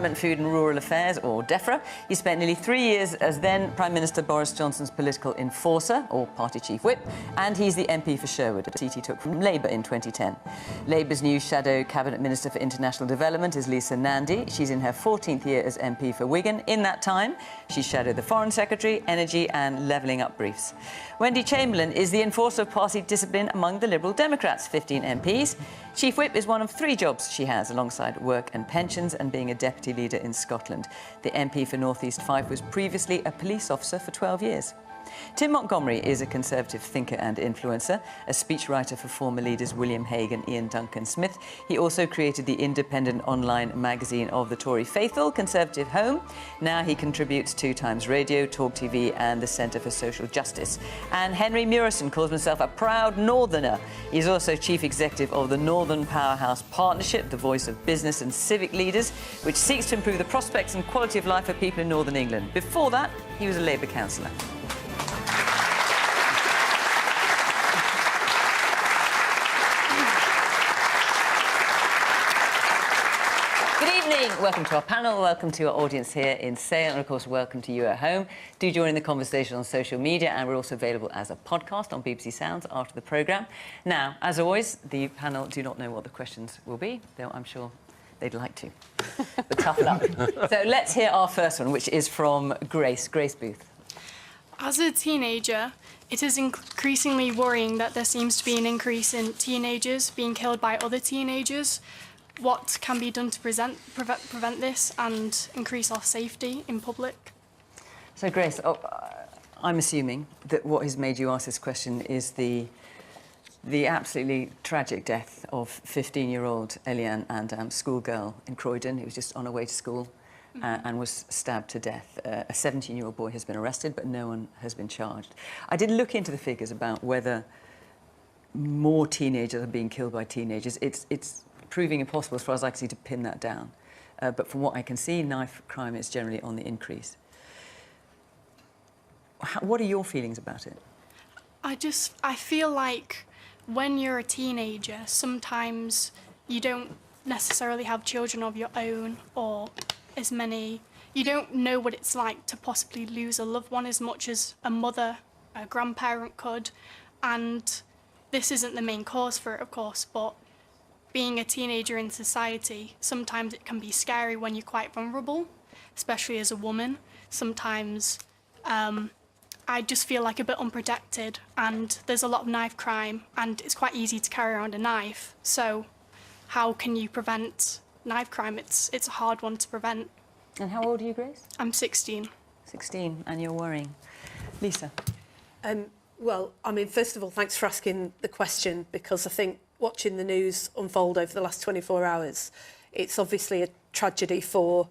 Development, Food and Rural Affairs, or DEFRA. He spent nearly 3 years as then Prime Minister Boris Johnson's political enforcer, or party chief whip, and he's the MP for Sherwood, a seat he took from Labour in 2010. Labour's new shadow Cabinet Minister for International Development is Lisa Nandy. She's in her 14th year as MP for Wigan. In that time, she shadowed the Foreign Secretary, Energy and Levelling Up briefs. Wendy Chamberlain is the enforcer of party discipline among the Liberal Democrats, 15 MPs. Chief Whip is one of 3 jobs she has, alongside work and pensions and being a deputy leader in Scotland. The MP for North East Fife was previously a police officer for 12 years. Tim Montgomery is a Conservative thinker and influencer, a speechwriter for former leaders William Hague and Ian Duncan Smith. He also created the independent online magazine of the Tory faithful, Conservative Home. Now he contributes to Times Radio, Talk TV and the Centre for Social Justice. And Henry Murison calls himself a proud Northerner. He's also chief executive of the Northern Powerhouse Partnership, the voice of business and civic leaders, which seeks to improve the prospects and quality of life for people in Northern England. Before that, he was a Labour councillor. Welcome to our panel, welcome to our audience here in Sale, and of course welcome to you at home. Do join in the conversation on social media, and we're also available as a podcast on BBC Sounds after the programme. Now, as always, the panel do not know what the questions will be, though I'm sure they'd like to. But tough luck. So let's hear our first one, which is from Grace Booth. As a teenager, it is increasingly worrying that there seems to be an increase in teenagers being killed by other teenagers. What can be done to prevent this and increase our safety in public? So, Grace, I'm assuming that what has made you ask this question is the absolutely tragic death of 15-year-old Eliane Andam, schoolgirl in Croydon, who was just on her way to school and was stabbed to death. A 17-year-old boy has been arrested, but no one has been charged. I did look into the figures about whether more teenagers are being killed by teenagers. It's proving impossible, as far as I can see, to pin that down. But from what I can see, knife crime is generally on the increase. What are your feelings about it? I feel like when you're a teenager, sometimes you don't necessarily have children of your own or as many. You don't know what it's like to possibly lose a loved one as much as a mother, a grandparent could. And this isn't the main cause for it, of course, but being a teenager in society, sometimes it can be scary when you're quite vulnerable, especially as a woman. Sometimes I just feel like a bit unprotected, and there's a lot of knife crime, and it's quite easy to carry around a knife. So how can you prevent knife crime? It's a hard one to prevent. And how old are you, Grace? I'm 16. 16, and you're worrying. Lisa? Well, I mean, first of all, thanks for asking the question, because I think watching the news unfold over the last 24 hours, it's obviously a tragedy for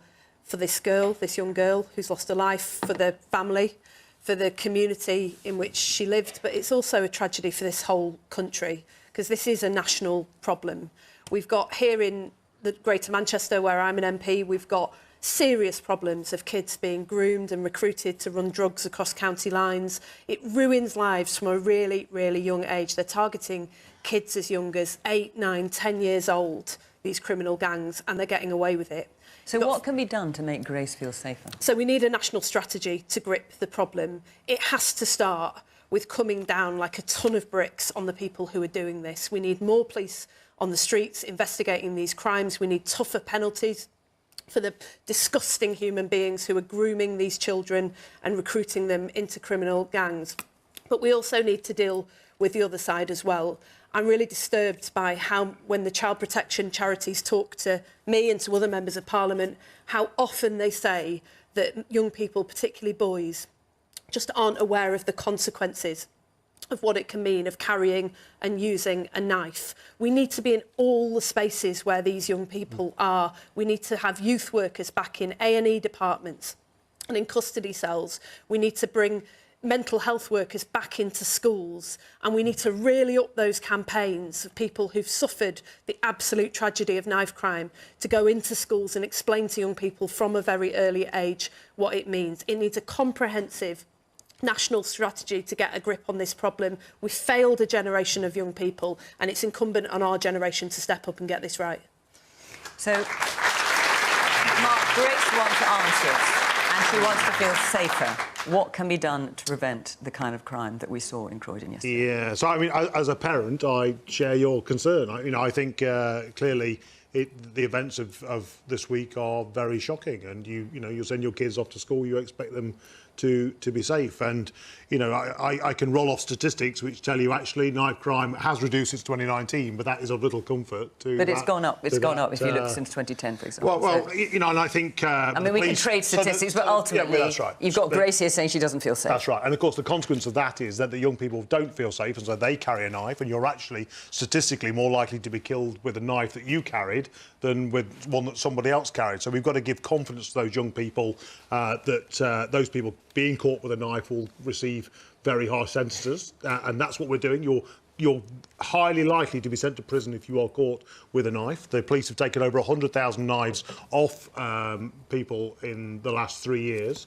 this girl, this young girl who's lost her life, for the family, for the community in which she lived, but it's also a tragedy for this whole country, because this is a national problem. We've got here in the Greater Manchester, where I'm an MP, we've got serious problems of kids being groomed and recruited to run drugs across county lines. It ruins lives from a really, really young age. They're targeting kids as young as 8, 9, 10 years old, these criminal gangs, and they're getting away with it. So what can be done to make Grace feel safer? So we need a national strategy to grip the problem. It has to start with coming down like a ton of bricks on the people who are doing this. We need more police on the streets investigating these crimes. We need tougher penalties for the disgusting human beings who are grooming these children and recruiting them into criminal gangs. But we also need to deal with the other side as well. I'm really disturbed by how, when the child protection charities talk to me and to other members of Parliament, how often they say that young people, particularly boys, just aren't aware of the consequences of what it can mean of carrying and using a knife. We need to be in all the spaces where these young people are. We need to have youth workers back in A&E departments and in custody cells. We need to bring mental health workers back into schools, and we need to really up those campaigns of people who've suffered the absolute tragedy of knife crime to go into schools and explain to young people from a very early age what it means. It needs a comprehensive national strategy to get a grip on this problem. We've failed a generation of young people, and it's incumbent on our generation to step up and get this right. So, Mark, Grace wants answers, and she wants to feel safer. What can be done to prevent the kind of crime that we saw in Croydon yesterday? Yeah, so I mean, as a parent, I share your concern. I think clearly the events of this week are very shocking, and you send your kids off to school, you expect them to be safe. And I can roll off statistics which tell you actually knife crime has reduced since 2019, but that is of little comfort to. But it's gone up. It's gone up if you look since 2010, for example. Well, and I think. I mean, we can trade statistics, but ultimately, that's right. You've got Grace here saying she doesn't feel safe. That's right, and of course the consequence of that is that the young people don't feel safe, and so they carry a knife, and you're actually statistically more likely to be killed with a knife that you carried than with one that somebody else carried. So we've got to give confidence to those young people that those people being caught with a knife will receive very harsh sentences, and that's what we're doing. You're highly likely to be sent to prison if you are caught with a knife. The police have taken over 100,000 knives off people in the last 3 years,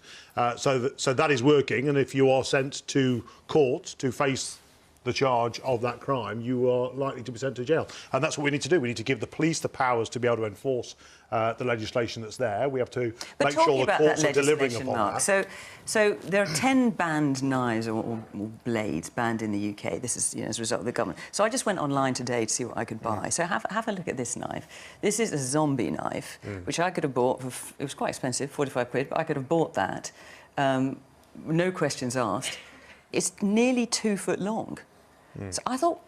so that is working. And if you are sent to court to face the charge of that crime, you are likely to be sent to jail. And that's what we need to do. We need to give the police the powers to be able to enforce the legislation that's there. We have to make sure the courts are delivering upon that. So there are 10 banned knives or blades banned in the UK. This is as a result of the government. So I just went online today to see what I could buy. So have a look at this knife. This is a zombie knife, which I could have bought for, it was quite expensive, 45 quid, but I could have bought that, no questions asked. It's nearly 2 foot long. So I thought,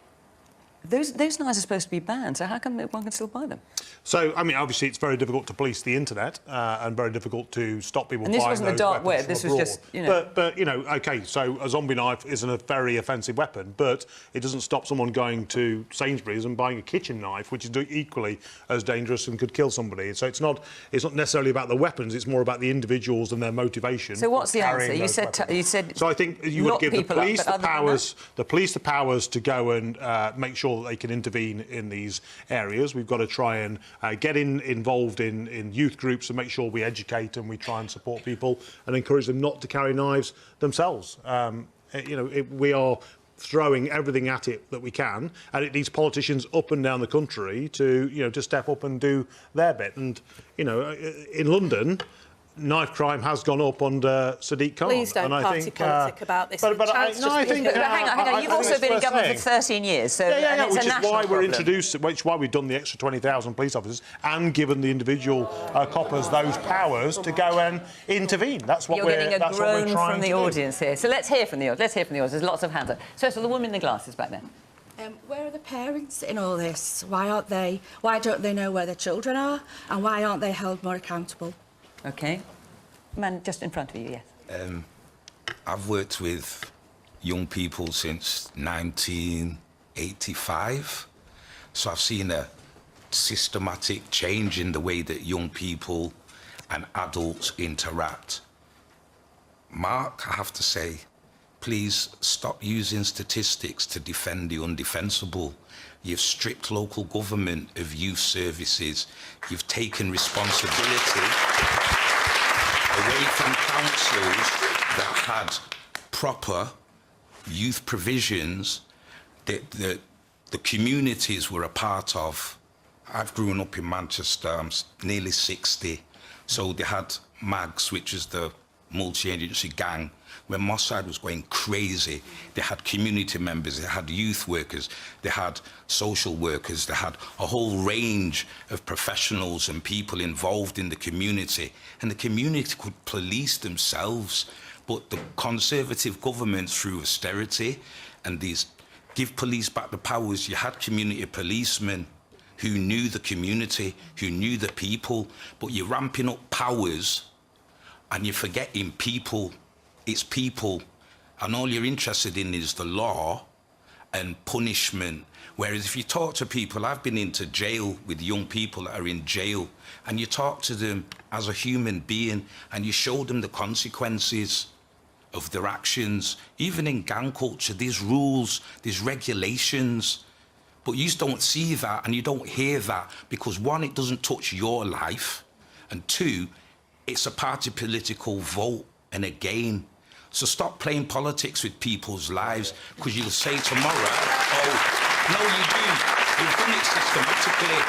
those knives are supposed to be banned, so how come one can still buy them? So, I mean, obviously it's very difficult to police the internet and very difficult to stop people buying those weapons. And this wasn't the dark web, this was just, But, OK, so a zombie knife isn't a very offensive weapon, but it doesn't stop someone going to Sainsbury's and buying a kitchen knife, which is equally as dangerous and could kill somebody. So it's not necessarily about the weapons, it's more about the individuals and their motivation. So what's the answer? You said so I think you would give the police the powers to go and make sure that they can intervene in these areas. We've got to try and get involved in youth groups and make sure we educate and we try and support people and encourage them not to carry knives themselves. We are throwing everything at it that we can, and it needs politicians up and down the country to step up and do their bit. And in London, knife crime has gone up under Sadiq Khan. Please don't party politic about this. But hang on. You've also been in government for 13 years, so it's which a national problem. Which is why we've done the extra 20,000 police officers and given the individual coppers those powers to go and intervene. That's what You're getting a groan from the audience do. here. So let's hear from the audience. There's lots of hands up. So the woman in the glasses back there. Where are the parents in all this? Why don't they know where their children are, and why aren't they held more accountable? OK. Man just in front of you, yes. I've worked with young people since 1985, so I've seen a systematic change in the way that young people and adults interact. Mark, I have to say, please stop using statistics to defend the undefensible. You've stripped local government of youth services. You've taken responsibility away from councils that had proper youth provisions that the communities were a part of. I've grown up in Manchester, I'm nearly 60, so they had MAGS, which is the multi-agency gang, where Mossad was going crazy. They had community members, they had youth workers, they had social workers, they had a whole range of professionals and people involved in the community. And the community could police themselves. But the Conservative government, through austerity and these give police back the powers, you had community policemen who knew the community, who knew the people, but you're ramping up powers and you're forgetting people. It's people, and all you're interested in is the law and punishment. Whereas if you talk to people, I've been into jail with young people that are in jail, and you talk to them as a human being and you show them the consequences of their actions. Even in gang culture, there's rules, there's regulations, but you just don't see that and you don't hear that because, one, it doesn't touch your life, and two, it's a party political vote and a game. So stop playing politics with people's lives, because you'll say tomorrow, oh, no, you do. You've done it systematically.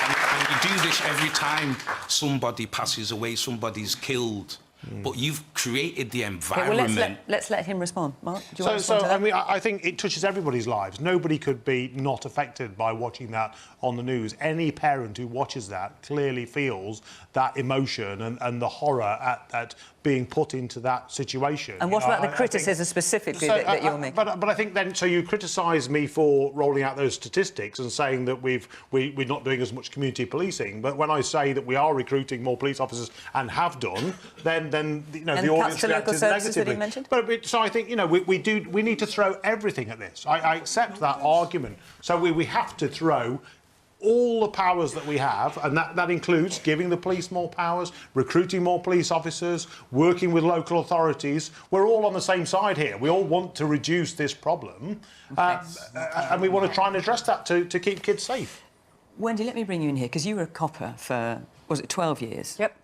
And you do this every time somebody passes away, somebody's killed. But you've created the environment. Okay, well, let's let him respond. Mark, do you want to respond to that? I mean, I think it touches everybody's lives. Nobody could be not affected by watching that on the news. Any parent who watches that clearly feels that emotion and the horror at being put into that situation. And what about the criticism specifically that you're making? But I think then, so you criticise me for rolling out those statistics and saying that we're not doing as much community policing. But when I say that we are recruiting more police officers and have done, then you know, the audience reacted negatively. But so I think, you know, we need to throw everything at this. I accept that argument. So we have to throw all the powers that we have, and that includes giving the police more powers, recruiting more police officers, working with local authorities. We're all on the same side here. We all want to reduce this problem, and we want to try and address that to keep kids safe. Wendy, let me bring you in here, because you were a copper for, was it 12 years? Yep.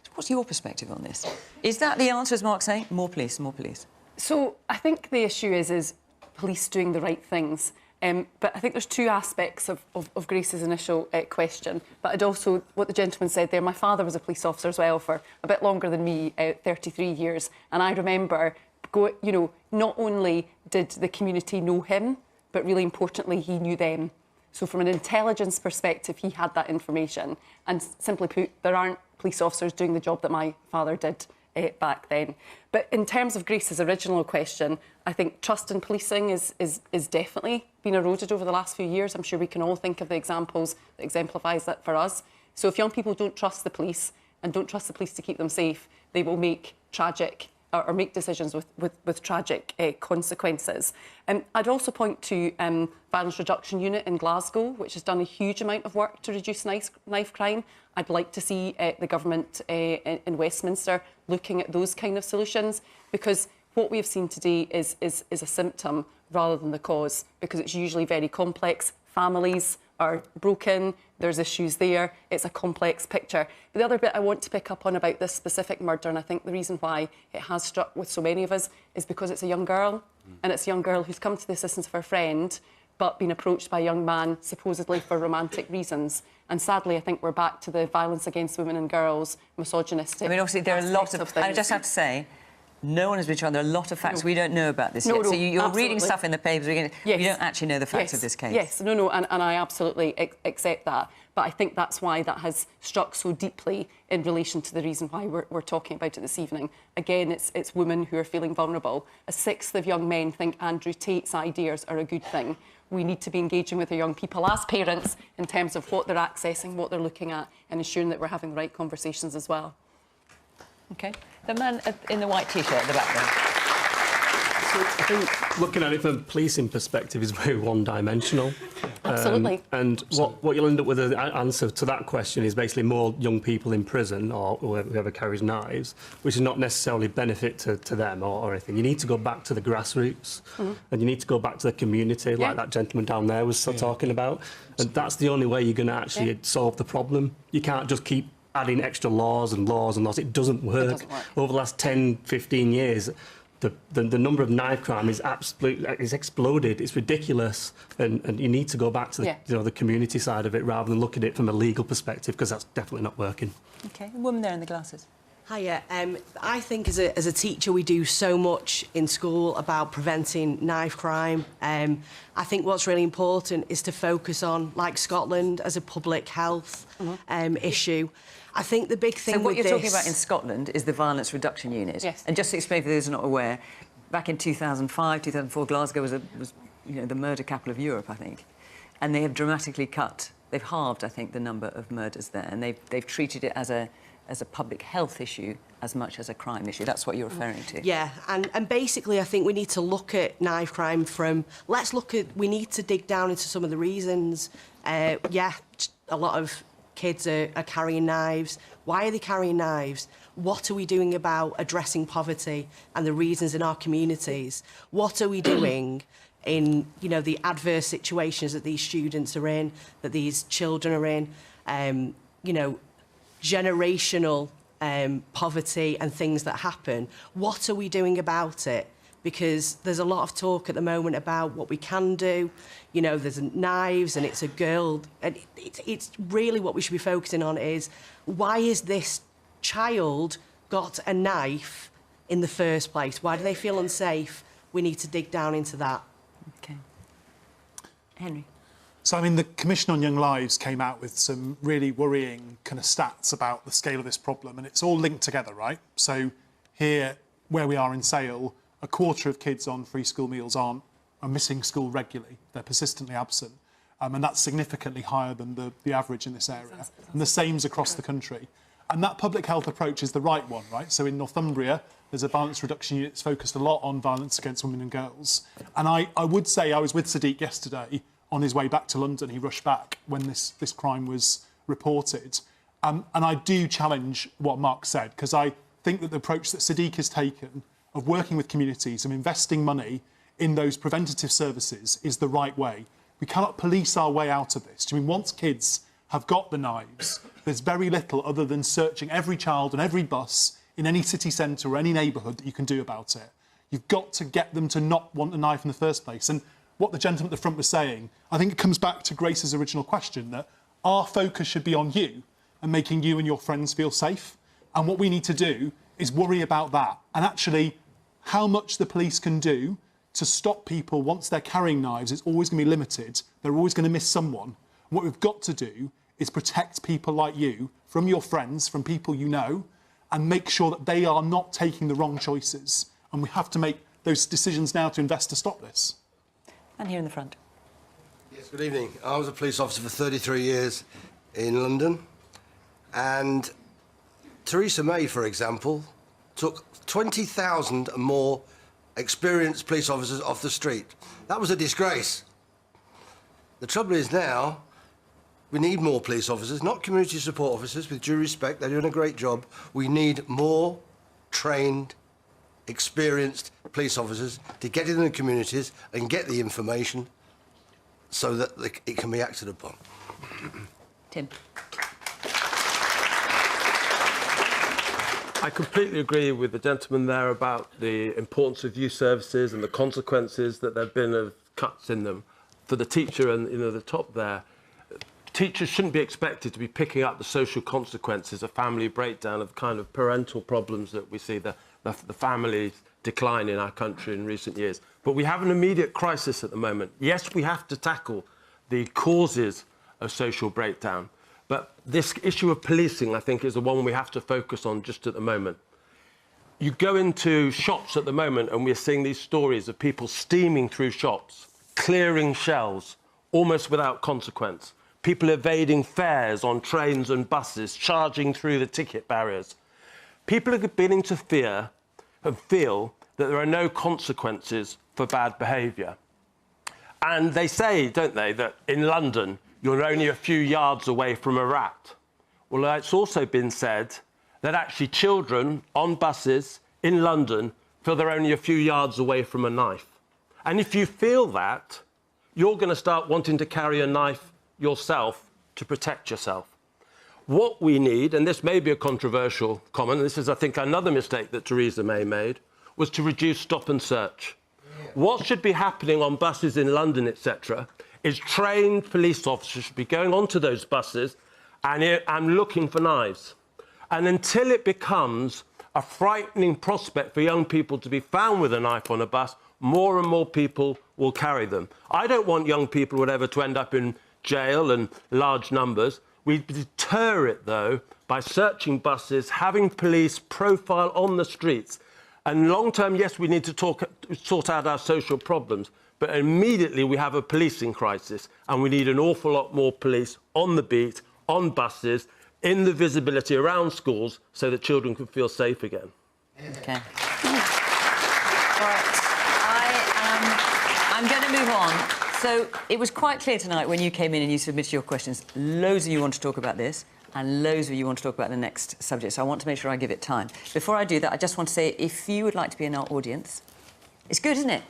So what's your perspective on this? Is that the answer, as Mark's saying? More police, more police? So I think the issue is police doing the right things. But I think there's two aspects of Grace's initial question. But I'd also, what the gentleman said there, my father was a police officer as well for a bit longer than me, 33 years. And I remember, you know, not only did the community know him, but really importantly, he knew them. So from an intelligence perspective, he had that information. And simply put, there aren't police officers doing the job that my father did back then. But in terms of Grace's original question, I think trust in policing is definitely been eroded over the last few years. I'm sure we can all think of the examples that exemplifies that for us. So if young people don't trust the police and don't trust the police to keep them safe, they will make tragic or make decisions with tragic consequences. I'd also point to Violence Reduction Unit in Glasgow, which has done a huge amount of work to reduce knife crime. I'd like to see the government in Westminster looking at those kind of solutions, because what we have seen today is a symptom rather than the cause, because it's usually very complex. Families are broken, there's issues there, it's a complex picture. But the other bit I want to pick up on about this specific murder, and I think the reason why it has struck with so many of us, is because it's a young girl, and it's a young girl who's come to the assistance of her friend, but been approached by a young man, supposedly for romantic reasons. And sadly, I think we're back to the violence against women and girls, misogynistic. I mean, obviously, there are a lot of things. I just have to say, no one has been trying. There are a lot of facts we don't know about this yet. So you're reading stuff in the papers, you don't actually know the facts of this case. Yes, no, and I absolutely accept that. But I think that's why that has struck so deeply in relation to the reason why we're talking about it this evening. Again, it's women who are feeling vulnerable. A sixth of young men think Andrew Tate's ideas are a good thing. We need to be engaging with our young people as parents in terms of what they're accessing, what they're looking at, and ensuring that we're having the right conversations as well. OK. The man in the white T-shirt at the back there. So I think looking at it from a policing perspective is very one-dimensional. Absolutely. And what you'll end up with as an answer to that question is basically more young people in prison or whoever carries knives, which is not necessarily benefit to them or anything. You need to go back to the grassroots and you need to go back to the community, like that gentleman down there was talking about. And that's the only way you're going to actually solve the problem. You can't just keep adding extra laws and laws and laws. It doesn't work. It doesn't work. Over the last 10, 15 years, the number of knife crime is exploded. It's ridiculous, and you need to go back to the community side of it rather than look at it from a legal perspective, because that's definitely not working. OK, the woman there in the glasses. Hiya. I think as a teacher we do so much in school about preventing knife crime. I think what's really important is to focus on, like Scotland, as a public health issue. I think the big thing with this... So what you're talking about in Scotland is the Violence Reduction Unit. Yes. And just to explain for those who are not aware, back in 2005, 2004, Glasgow was the murder capital of Europe, I think. And they have dramatically they've halved, I think, the number of murders there. And they've treated it as a public health issue as much as a crime issue. That's what you're referring to. Yeah, and basically I think we need to look at knife crime from... We need to dig down into some of the reasons. A lot of kids are carrying knives. Why are they carrying knives? What are we doing about addressing poverty and the reasons in our communities? What are we doing in, the adverse situations that these students are in, that these children are in? Generational poverty and things that happen. What are we doing about it? because there's a lot of talk at the moment about what we can do. You know, there's knives and it's a girl. And it's really what we should be focusing on is, why is this child got a knife in the first place? Why do they feel unsafe? We need to dig down into that. OK. Henry? So, I mean, the Commission on Young Lives came out with some really worrying kind of stats about the scale of this problem, and it's all linked together, right? So here, where we are in Sale, a quarter of kids on free school meals are missing school regularly. They're persistently absent. And that's significantly higher than the average in this area. And the same's across the country. And that public health approach is the right one, right? So in Northumbria, there's a violence reduction unit that's focused a lot on violence against women and girls. And I would say I was with Sadiq yesterday on his way back to London. He rushed back when this crime was reported. And I do challenge what Mark said, because I think that the approach that Sadiq has taken of working with communities and investing money in those preventative services is the right way. We cannot police our way out of this. I mean, once kids have got the knives, there's very little other than searching every child on every bus in any city centre or any neighbourhood that you can do about it. You've got to get them to not want a knife in the first place. And what the gentleman at the front was saying, I think it comes back to Grace's original question, that our focus should be on you and making you and your friends feel safe. And what we need to do is worry about that. And actually, how much the police can do to stop people once they're carrying knives is always going to be limited. They're always going to miss someone. What we've got to do is protect people like you from your friends, from people you know, and make sure that they are not taking the wrong choices. And we have to make those decisions now to invest to stop this. And here in the front. Yes, good evening. I was a police officer for 33 years in London, and Theresa May, for example, took 20,000 more experienced police officers off the street. That was a disgrace. The trouble is now, we need more police officers, not community support officers, with due respect, they're doing a great job. We need more trained, experienced police officers to get in the communities and get the information so that it can be acted upon. Tim. I completely agree with the gentleman there about the importance of youth services and the consequences that there have been of cuts in them. For the teacher and the top there, teachers shouldn't be expected to be picking up the social consequences of family breakdown, of the kind of parental problems that we see, the family decline in our country in recent years. But we have an immediate crisis at the moment. Yes, we have to tackle the causes of social breakdown. But this issue of policing, I think, is the one we have to focus on just at the moment. You go into shops at the moment and we're seeing these stories of people steaming through shops, clearing shelves, almost without consequence. People evading fares on trains and buses, charging through the ticket barriers. People are beginning to fear and feel that there are no consequences for bad behaviour. And they say, don't they, that in London, you're only a few yards away from a rat. Well, it's also been said that actually children on buses in London feel they're only a few yards away from a knife. And if you feel that, you're going to start wanting to carry a knife yourself to protect yourself. What we need, and this may be a controversial comment, and this is, I think, another mistake that Theresa May made, was to reduce stop and search. Yeah. What should be happening on buses in London, etc., is trained police officers should be going onto those buses and looking for knives. And until it becomes a frightening prospect for young people to be found with a knife on a bus, more and more people will carry them. I don't want young people, whatever, to end up in jail in large numbers. We deter it, though, by searching buses, having police profile on the streets. And long-term, yes, we need to sort out our social problems, but immediately we have a policing crisis, and we need an awful lot more police on the beat, on buses, in the visibility around schools, so that children can feel safe again. OK. All right. I'm going to move on. So it was quite clear tonight when you came in and you submitted your questions, loads of you want to talk about this, and loads of you want to talk about the next subject, so I want to make sure I give it time. Before I do that, I just want to say, if you would like to be in our audience, it's good, isn't it?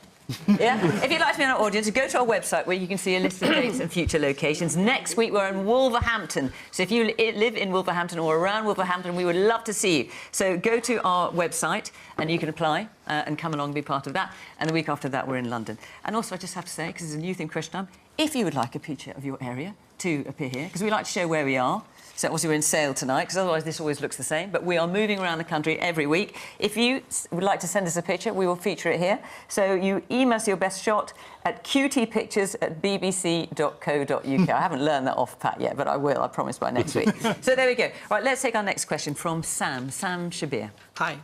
Yeah? If you'd like to be in our audience, go to our website where you can see a list of dates and future locations. Next week, we're in Wolverhampton. So if you live in Wolverhampton or around Wolverhampton, we would love to see you. So go to our website and you can apply and come along and be part of that. And the week after that, we're in London. And also, I just have to say, because it's a new thing question time, if you would like a picture of your area to appear here, because we like to show where we are. So obviously we're in Sale tonight, because otherwise this always looks the same. But we are moving around the country every week. If you would like to send us a picture, we will feature it here. So you email us your best shot at qtpictures@bbc.co.uk. I haven't learned that off pat yet, but I will, I promise, by next week. So there we go. Right, let's take our next question from Sam Shabir. Hi.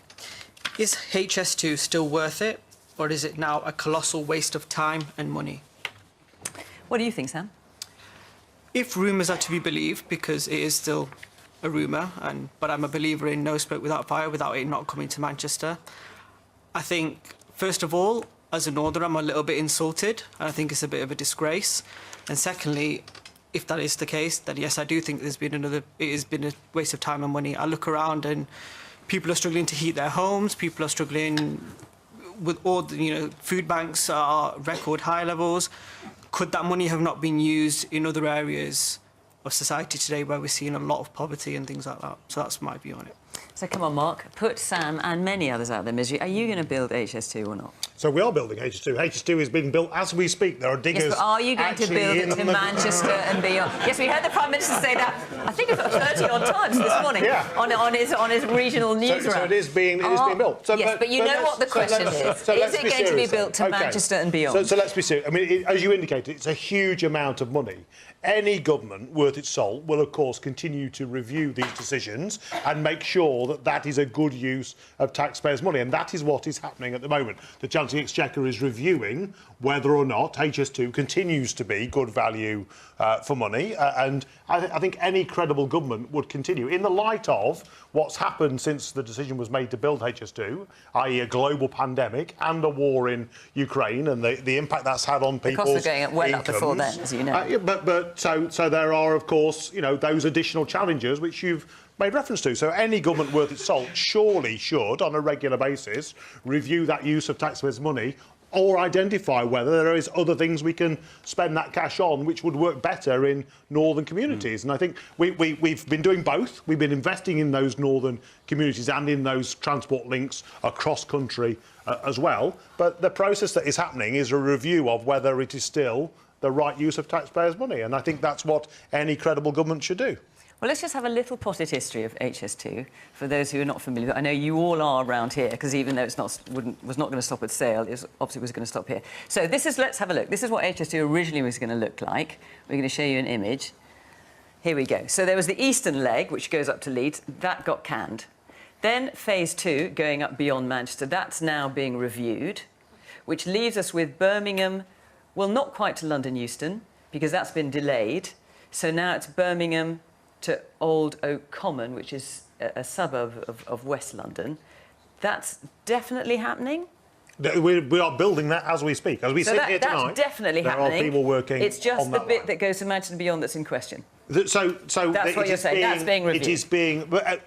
Is HS2 still worth it, or is it now a colossal waste of time and money? What do you think, Sam? If rumours are to be believed, because it is still a rumour, but I'm a believer in no smoke without fire, without it not coming to Manchester, I think, first of all, as a Northerner, I'm a little bit insulted, and I think it's a bit of a disgrace. And secondly, if that is the case, then yes, I do think it has been a waste of time and money. I look around and people are struggling to heat their homes, people are struggling with all the, food banks are record high levels. Could that money have not been used in other areas of society today where we're seeing a lot of poverty and things like that? So that's my view on it. So come on, Mark, put Sam and many others out of their misery. Are you going to build HS2 or not? So we are building HS2. HS2 is being built as we speak. There are diggers. Yes, but are you going to build it to Manchester and beyond? Yes, we heard the Prime Minister say that, I think, 30-odd times this morning on his regional news round. So it is being built. So, yes, but you know what the question is. Is it going to be built to Manchester and beyond? So let's be serious. I mean, as you indicated, it's a huge amount of money. Any government worth its salt will, of course, continue to review these decisions and make sure that that is a good use of taxpayers' money. And that is what is happening at the moment. The Chancellor of the Exchequer is reviewing whether or not HS2 continues to be good value for money. And I think any credible government would continue. In the light of what's happened since the decision was made to build HS2, i.e. a global pandemic and a war in Ukraine and the impact that's had on people's costs are going well incomes. up before then, as you know. So there are, of course, those additional challenges which you've made reference to. So any government worth its salt surely should, on a regular basis, review that use of taxpayers' money or identify whether there is other things we can spend that cash on which would work better in northern communities. And I think we've been doing both. We've been investing in those northern communities and in those transport links across country as well. But the process that is happening is a review of whether it is still the right use of taxpayers' money. And I think that's what any credible government should do. Well, let's just have a little potted history of HS2 for those who are not familiar. I know you all are around here, because even though it's was not going to stop at Sale, it obviously was going to stop here. So let's have a look. This is what HS2 originally was going to look like. We're going to show you an image. Here we go. So there was the eastern leg, which goes up to Leeds. That got canned. Then phase 2, going up beyond Manchester, that's now being reviewed, which leaves us with Birmingham, well, not quite to London Euston, because that's been delayed. So now it's Birmingham to Old Oak Common, which is a suburb of West London. That's definitely happening? We are building that as we speak. As we sit here tonight, that's definitely there happening. are people working. It's just on the that bit line. that goes to Manchester and beyond that's in question. So that's what you're saying. That's being reviewed. It is being, but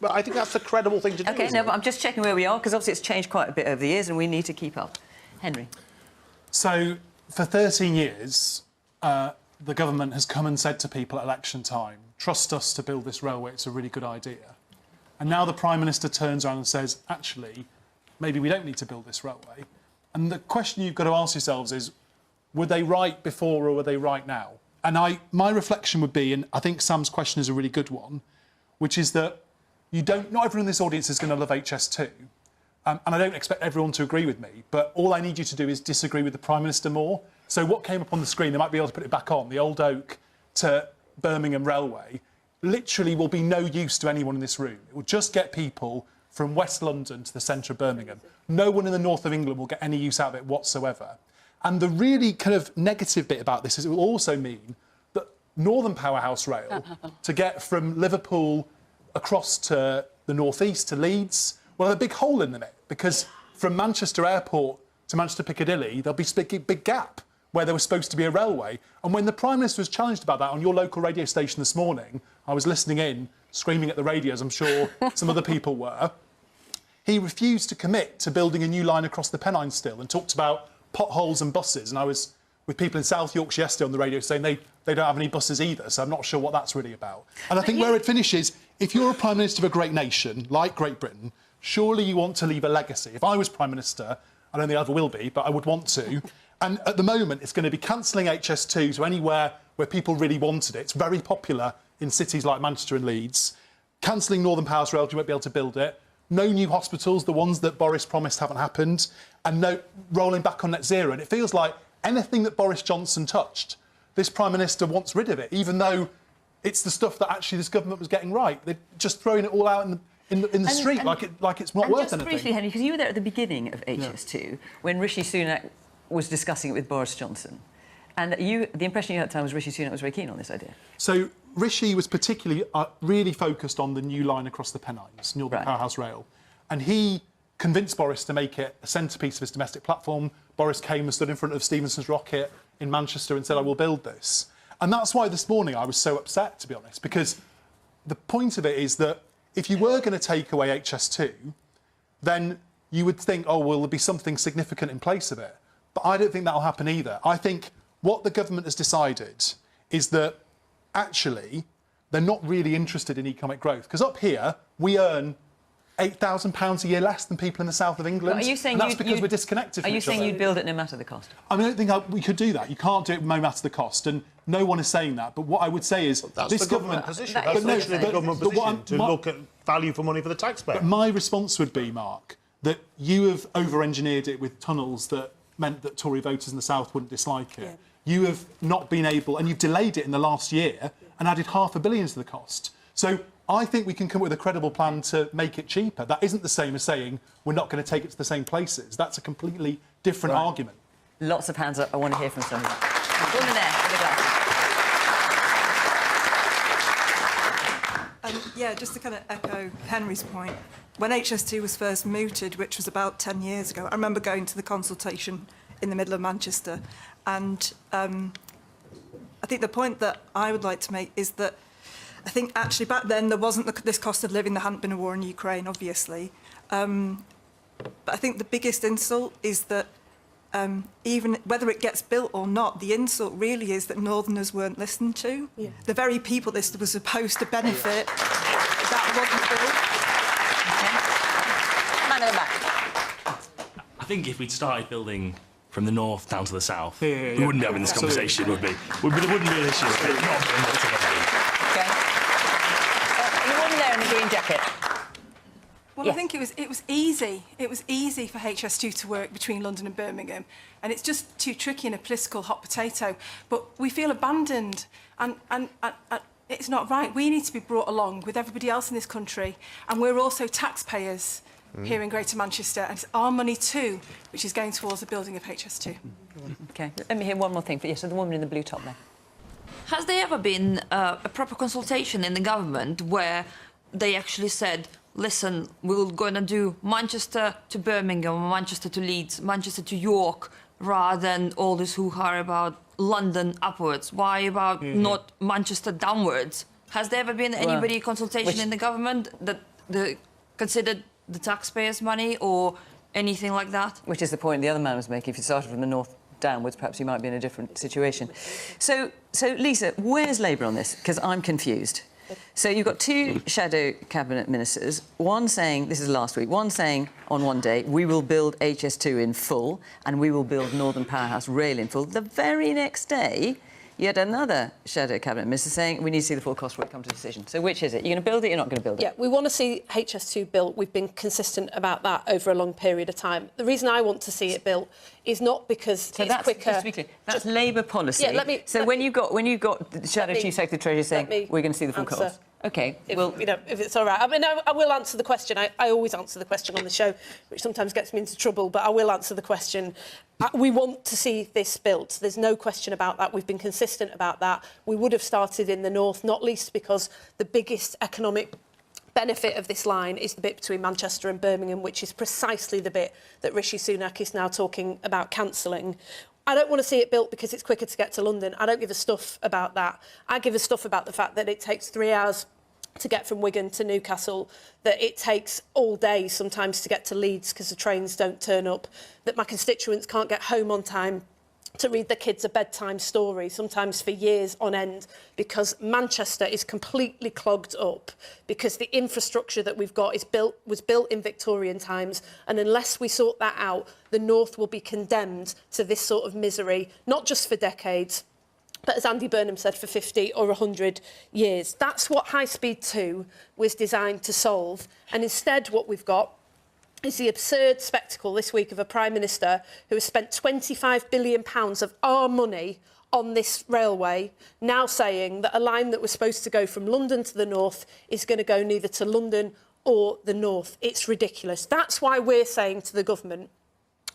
I think that's a credible thing to do. OK, no, but I'm just checking where we are, because obviously it's changed quite a bit over the years and we need to keep up. Henry. So for 13 years, the government has come and said to people at election time, trust us to build this railway, it's a really good idea. And now the Prime Minister turns around and says, actually, maybe we don't need to build this railway. And the question you've got to ask yourselves is, were they right before or were they right now? And my reflection would be, and I think Sam's question is a really good one, which is that not everyone in this audience is going to love HS2. And I don't expect everyone to agree with me, but all I need you to do is disagree with the Prime Minister more. So what came up on the screen, they might be able to put it back on, the Old Oak to Birmingham Railway, literally will be no use to anyone in this room. It will just get people from West London to the centre of Birmingham. No one in the north of England will get any use out of it whatsoever. And the really kind of negative bit about this is it will also mean that Northern Powerhouse Rail, to get from Liverpool across to the northeast to Leeds, will have a big hole in it, because from Manchester Airport to Manchester Piccadilly, there'll be a big gap where there was supposed to be a railway. And when the Prime Minister was challenged about that on your local radio station this morning, I was listening in, screaming at the radio, as I'm sure some other people were. He refused to commit to building a new line across the Pennines still and talked about potholes and buses, and I was with people in South Yorkshire yesterday on the radio saying they don't have any buses either, so I'm not sure what that's really about. And I think where it finishes, if you're a Prime Minister of a great nation, like Great Britain, surely you want to leave a legacy. If I was Prime Minister, I don't think I ever will be, but I would want to. And at the moment, it's going to be cancelling HS2 to anywhere where people really wanted it. It's very popular in cities like Manchester and Leeds. Cancelling Northern Powerhouse Rail, you won't be able to build it. No new hospitals, the ones that Boris promised haven't happened. And no rolling back on net zero. And it feels like anything that Boris Johnson touched, this Prime Minister wants rid of it, even though it's the stuff that actually this government was getting right. They're just throwing it all out in the street like it's not worth anything. Just briefly, Henry, because you were there at the beginning of HS2 when Rishi Sunak was discussing it with Boris Johnson. And the impression you had at the time was Rishi Sunak was very keen on this idea. So Rishi was particularly really focused on the new line across the Pennines, Northern Powerhouse Rail. And he convinced Boris to make it a centrepiece of his domestic platform. Boris came and stood in front of Stephenson's Rocket in Manchester and said, I will build this. And that's why this morning I was so upset, to be honest, because the point of it is that if you were going to take away HS2, then you would think, oh, well, there'll be something significant in place of it. But I don't think that'll happen either. I think what the government has decided is that actually they're not really interested in economic growth. Because up here, we earn £8,000 a year less than people in the south of England. But are you saying and that's because we're disconnected from each other. Are you saying you'd build it no matter the cost? I mean, I don't think we could do that. You can't do it no matter the cost, and no one is saying that. But what I would say is this government position. That's literally the government position to look at value for money for the taxpayer. But my response would be, Mark, that you have over-engineered it with tunnels that meant that Tory voters in the south wouldn't dislike it. Yeah. You have not been able, and you've delayed it in the last year and added £500 million to the cost. So I think we can come up with a credible plan to make it cheaper. That isn't the same as saying we're not going to take it to the same places. That's a completely different argument. Lots of hands up. I want to hear from somebody. Woman there with the glasses. Yeah, just to kind of echo Henry's point, when HS2 was first mooted, which was about 10 years ago, I remember going to the consultation in the middle of Manchester, and I think the point that I would like to make is that I think actually back then there wasn't this cost of living, there hadn't been a war in Ukraine, obviously. But I think the biggest insult is that even whether it gets built or not, the insult really is that Northerners weren't listened to. Yeah. The very people this was supposed to benefit, that wasn't built. Man at the back. I think if we'd started building from the north down to the south, we wouldn't be having this conversation, would we? There wouldn't be an issue. Okay. The woman there in the green jacket. Well, yes. I think it was easy. It was easy for HS2 to work between London and Birmingham, and it's just too tricky in a political hot potato. But we feel abandoned, and it's not right. We need to be brought along with everybody else in this country, and we're also taxpayers here in Greater Manchester, and it's our money too, which is going towards the building of HS2. Okay, let me hear one more thing. Yes, so the woman in the blue top there. Has there ever been a proper consultation in the government where they actually said, listen, we're going to do Manchester to Birmingham, Manchester to Leeds, Manchester to York, rather than all this hoo-ha about London upwards? Why about not Manchester downwards? Has there ever been anybody consultation in the government that considered the taxpayers' money or anything like that? Which is the point the other man was making. If you started from the north downwards, perhaps you might be in a different situation. So Lisa, where's Labour on this? Because I'm confused. So you've got two shadow cabinet ministers, one saying, this is last week, one saying on one day, we will build HS2 in full and we will build Northern Powerhouse Rail in full. The very next day, yet another shadow cabinet minister saying we need to see the full cost before we come to a decision. So which is it? You're going to build it, you're not going to build it? Yeah, we want to see HS2 built. We've been consistent about that over a long period of time. The reason I want to see it built is not because it's quicker. Just to be clear, that's Labour policy. Yeah, when you got the Shadow Chief Secretary Treasury saying we're going to see the full cost. Okay, if it's all right. I mean, I will answer the question. I always answer the question on the show, which sometimes gets me into trouble, but I will answer the question. We want to see this built. There's no question about that. We've been consistent about that. We would have started in the north, not least because the biggest economic benefit of this line is the bit between Manchester and Birmingham, which is precisely the bit that Rishi Sunak is now talking about cancelling. I don't want to see it built because it's quicker to get to London. I don't give a stuff about that. I give a stuff about the fact that it takes 3 hours to get from Wigan to Newcastle, that it takes all day sometimes to get to Leeds because the trains don't turn up, that my constituents can't get home on time to read their kids a bedtime story, sometimes for years on end, because Manchester is completely clogged up, because the infrastructure that we've got was built in Victorian times, and unless we sort that out, the North will be condemned to this sort of misery, not just for decades, but as Andy Burnham said, for 50 or 100 years. That's what High Speed 2 was designed to solve. And instead what we've got is the absurd spectacle this week of a Prime Minister who has spent £25 billion of our money on this railway, now saying that a line that was supposed to go from London to the north is going to go neither to London or the north. It's ridiculous. That's why we're saying to the government,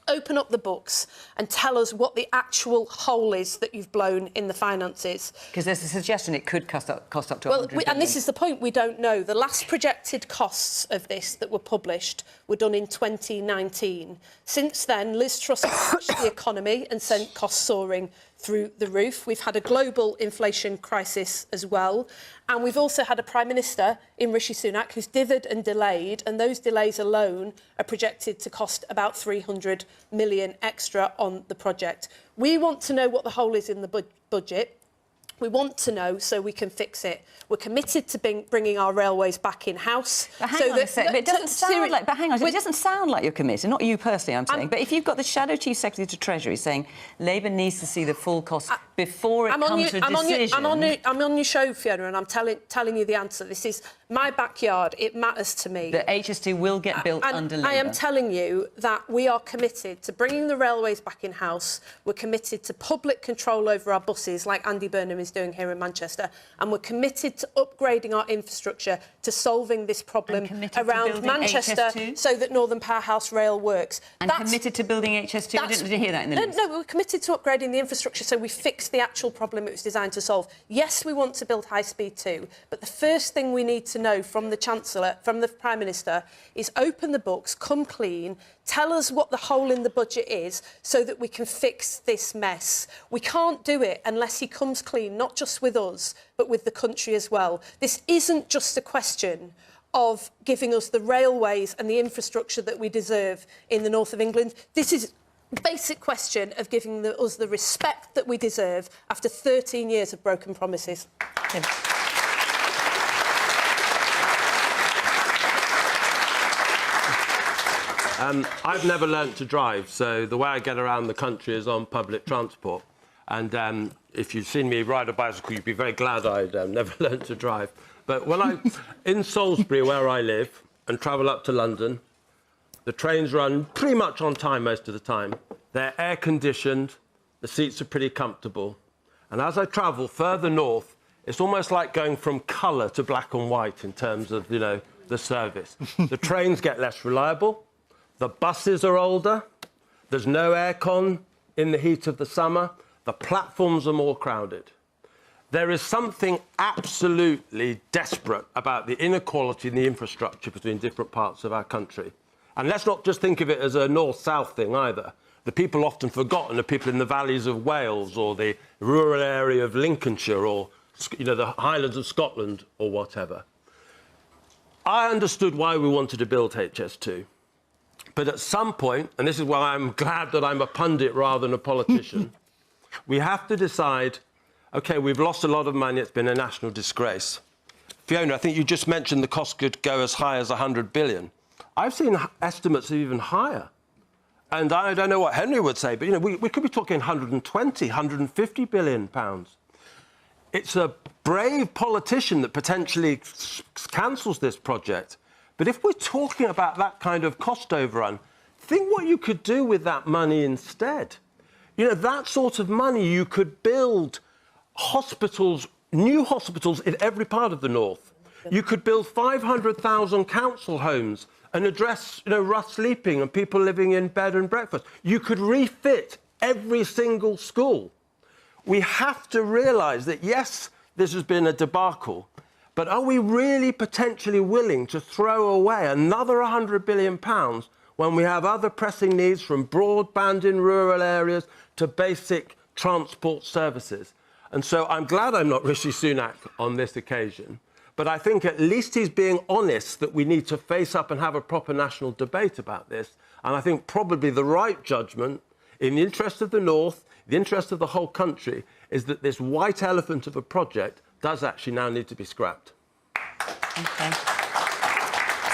open up the books and tell us what the actual hole is that you've blown in the finances. Because there's a suggestion it could cost up to well, 100 billion. and this is the point, we don't know. The last projected costs of this that were published were done in 2019. Since then, Liz Truss crashed the economy and sent costs soaring through the roof. We've had a global inflation crisis as well. And we've also had a Prime Minister in Rishi Sunak who's dithered and delayed, and those delays alone are projected to cost about 300 million extra on the project. We want to know what the hole is in the budget. We want to know so we can fix it. We're committed to bringing our railways back in-house. But hang on a sec, it doesn't sound like... But hang on, it doesn't sound like you're committed, not you personally, I'm saying. But if you've got the Shadow Chief Secretary to Treasury saying Labour needs to see the full cost before it comes to a decision... I'm on your show, Fiona, and I'm telling you the answer. This is my backyard. It matters to me. The HS2 will get built under Labour. I am telling you that we are committed to bringing the railways back in-house. We're committed to public control over our buses, like Andy Burnham is doing here in Manchester, and we're committed to upgrading our infrastructure to solving this problem around Manchester HS2? so that Northern Powerhouse Rail works. And committed to building HS2? I didn't hear that in the list. No, we're committed to upgrading the infrastructure so we fix the actual problem it was designed to solve. Yes, we want to build High Speed 2, but the first thing we need to know from the Chancellor, from the Prime Minister, is open the books, come clean, tell us what the hole in the budget is so that we can fix this mess. We can't do it unless he comes clean, not just with us, but with the country as well. This isn't just a question of giving us the railways and the infrastructure that we deserve in the north of England. This is a basic question of giving us the respect that we deserve after 13 years of broken promises. Tim. I've never learnt to drive, so the way I get around the country is on public transport. And if you'd seen me ride a bicycle, you'd be very glad I'd never learnt to drive. But when in Salisbury, where I live, and travel up to London, the trains run pretty much on time most of the time. They're air-conditioned, the seats are pretty comfortable. And as I travel further north, it's almost like going from colour to black and white in terms of, you know, the service. The trains get less reliable. The buses are older, there's no aircon in the heat of the summer, the platforms are more crowded. There is something absolutely desperate about the inequality in the infrastructure between different parts of our country. And let's not just think of it as a north-south thing either. The people often forgotten are people in the valleys of Wales or the rural area of Lincolnshire or, you know, the Highlands of Scotland or whatever. I understood why we wanted to build HS2. But at some point, and this is why I'm glad that I'm a pundit rather than a politician, we have to decide, OK, we've lost a lot of money, it's been a national disgrace. Fiona, I think you just mentioned the cost could go as high as 100 billion. I've seen estimates of even higher. And I don't know what Henry would say, but, you know, we could be talking 120, 150 billion pounds. It's a brave politician that potentially cancels this project. But if we're talking about that kind of cost overrun, think what you could do with that money instead. You know, that sort of money, you could build hospitals, new hospitals in every part of the north. You could build 500,000 council homes and address, you know, rough sleeping and people living in bed and breakfast. You could refit every single school. We have to realise that, yes, this has been a debacle, but are we really potentially willing to throw away another £100 billion when we have other pressing needs from broadband in rural areas to basic transport services? And so I'm glad I'm not Rishi Sunak on this occasion. But But I think at least he's being honest that we need to face up and have a proper national debate about this. And I think probably the right judgment, in the interest of the North, the interest of the whole country, is that this white elephant of a project does actually now need to be scrapped. OK.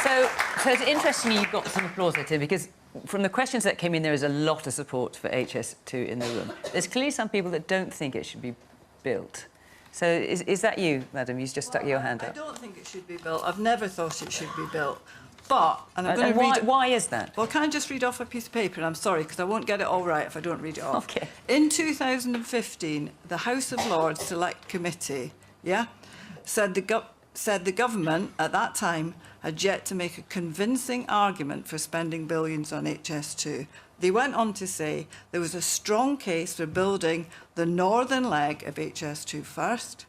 So it's interesting you've got some applause there, Tim, because from the questions that came in, there is a lot of support for HS2 in the room. There's clearly some people that don't think it should be built. So is that you, madam? You just stuck your hand up. I don't think it should be built. I've never thought it should be built. But, and I'm going to why, read... why is that? Well, can I just read off a piece of paper? And I'm sorry, because I won't get it all right if I don't read it off. OK. In 2015, the House of Lords Select Committee, said the government at that time had yet to make a convincing argument for spending billions on HS2. They went on to say there was a strong case for building the northern leg of HS2 first.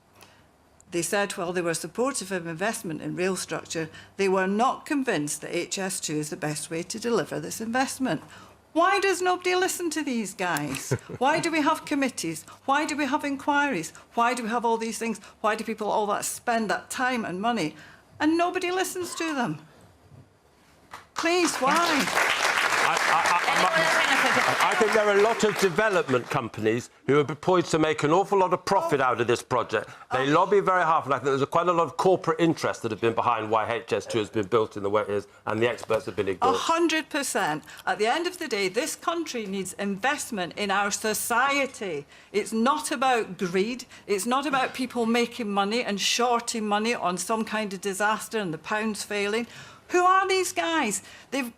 They said while they were supportive of investment in rail structure, they were not convinced that HS2 is the best way to deliver this investment. Why does nobody listen to these guys? Why do we have committees? Why do we have inquiries? Why do we have all these things? Why do people all that spend that time and money? And nobody listens to them. Please, why? I think there are a lot of development companies who are poised to make an awful lot of profit out of this project. They lobby very hard, and I think there's quite a lot of corporate interests that have been behind why HS2 has been built in the way it is, and the experts have been ignored. 100%. At the end of the day, this country needs investment in our society. It's not about greed. It's not about people making money and shorting money on some kind of disaster and the pound's failing. Who are these guys? They've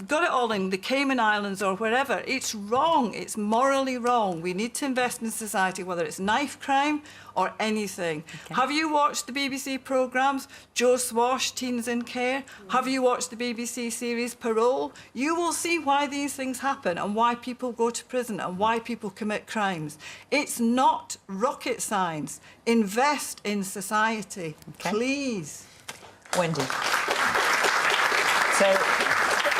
got it all in the Cayman Islands or wherever. It's wrong. It's morally wrong. We need to invest in society, whether it's knife crime or anything. Okay. Have you watched the BBC programmes, Joe Swash, Teens in Care? Have you watched the BBC series Parole? You will see why these things happen and why people go to prison and why people commit crimes. It's not rocket science. Invest in society, please. Wendy. So,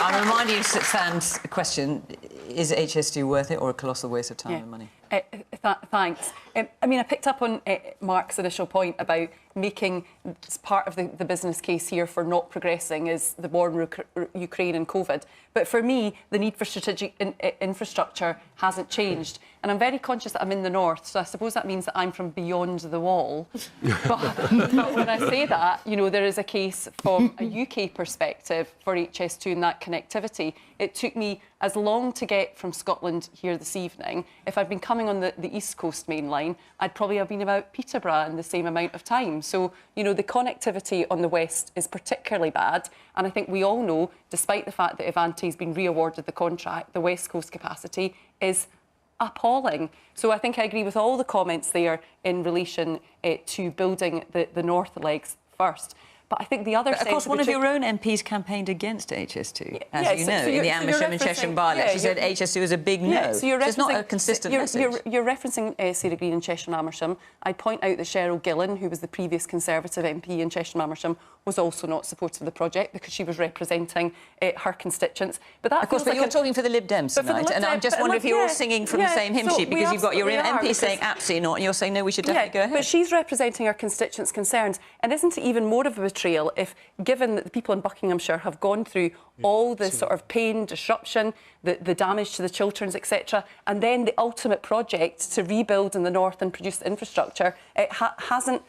I'm reminding you of Sam's question, is HS2 worth it or a colossal waste of time and money? Thanks. I mean, I picked up on Mark's initial point about making part of the business case here for not progressing is the war in Ukraine and COVID. But for me, the need for strategic infrastructure hasn't changed. And I'm very conscious that I'm in the north, so I suppose that means that I'm from beyond the wall. but when I say that, you know, there is a case from a UK perspective for HS2 and that connectivity. It took me as long to get from Scotland here this evening. If I'd been coming on the East Coast main line, I'd probably have been about Peterborough in the same amount of time. So, you know, the connectivity on the West is particularly bad. And I think we all know, despite the fact that Avanti's been re-awarded the contract, the West Coast capacity is appalling. So I think I agree with all the comments there in relation to building the north legs first. But I think the other side... Of course, one of your own MPs campaigned against HS2, as you know, in the Amersham and Chesham by-election. She said HS2 is a big no. So it's not a consistent message. You're referencing Sarah Green in Chesham and Amersham. I'd point out that Cheryl Gillen, who was the previous Conservative MP in Chesham and Amersham, was also not supportive of the project because she was representing her constituents. But that of course, but you're talking for the Lib Dems tonight, and I'm just wondering if you're all singing from the same hymn sheet, because you've got your MP saying absolutely not, and you're saying no, we should definitely go ahead. But she's representing her constituents' concerns, and isn't it even more of a betrayal if, given that the people in Buckinghamshire have gone through all the sort of pain, disruption, the damage to the children's, etc., and then the ultimate project to rebuild in the north and produce the infrastructure, it hasn't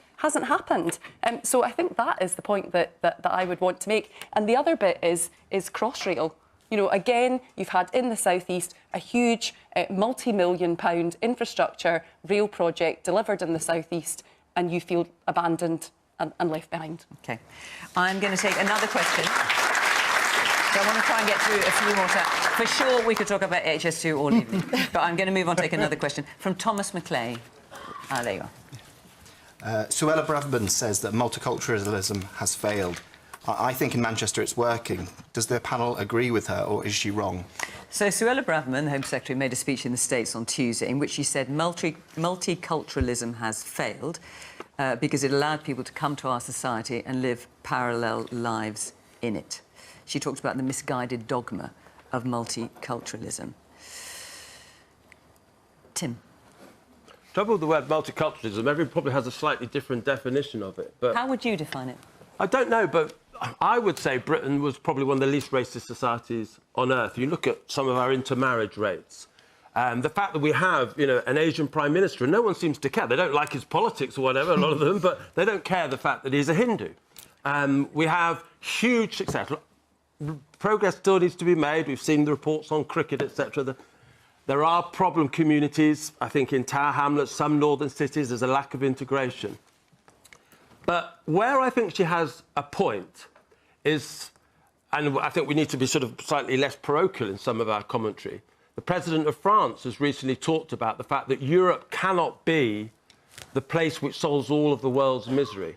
happened. So I think that is the point that I would want to make. And the other bit is Crossrail. You know, again, you've had in the southeast a huge multi-million-pound infrastructure rail project delivered in the southeast, and you feel abandoned and left behind. OK. I'm going to take another question. So I want to try and get through a few more times. For sure, we could talk about HS2 all evening. But I'm going to move on to take another question from Thomas McClay. There you are. Suella Braverman says that multiculturalism has failed. I think in Manchester it's working. Does the panel agree with her, or is she wrong? So Suella Braverman, the Home Secretary, made a speech in the States on Tuesday in which she said multiculturalism has failed because it allowed people to come to our society and live parallel lives in it. She talked about the misguided dogma of multiculturalism. Tim. trouble with the word multiculturalism, everyone probably has a slightly different definition of it. But how would you define it? I don't know, but I would say Britain was probably one of the least racist societies on earth. You look at some of our intermarriage rates. The fact that we have, an Asian Prime Minister, and no one seems to care. They don't like his politics or whatever, a lot of them, but they don't care the fact that he's a Hindu. We have huge success. Progress still needs to be made. We've seen the reports on cricket, etc. There are problem communities. I think in Tower Hamlets, some northern cities, there's a lack of integration. But where I think she has a point is, and I think we need to be sort of slightly less parochial in some of our commentary, the President of France has recently talked about the fact that Europe cannot be the place which solves all of the world's misery.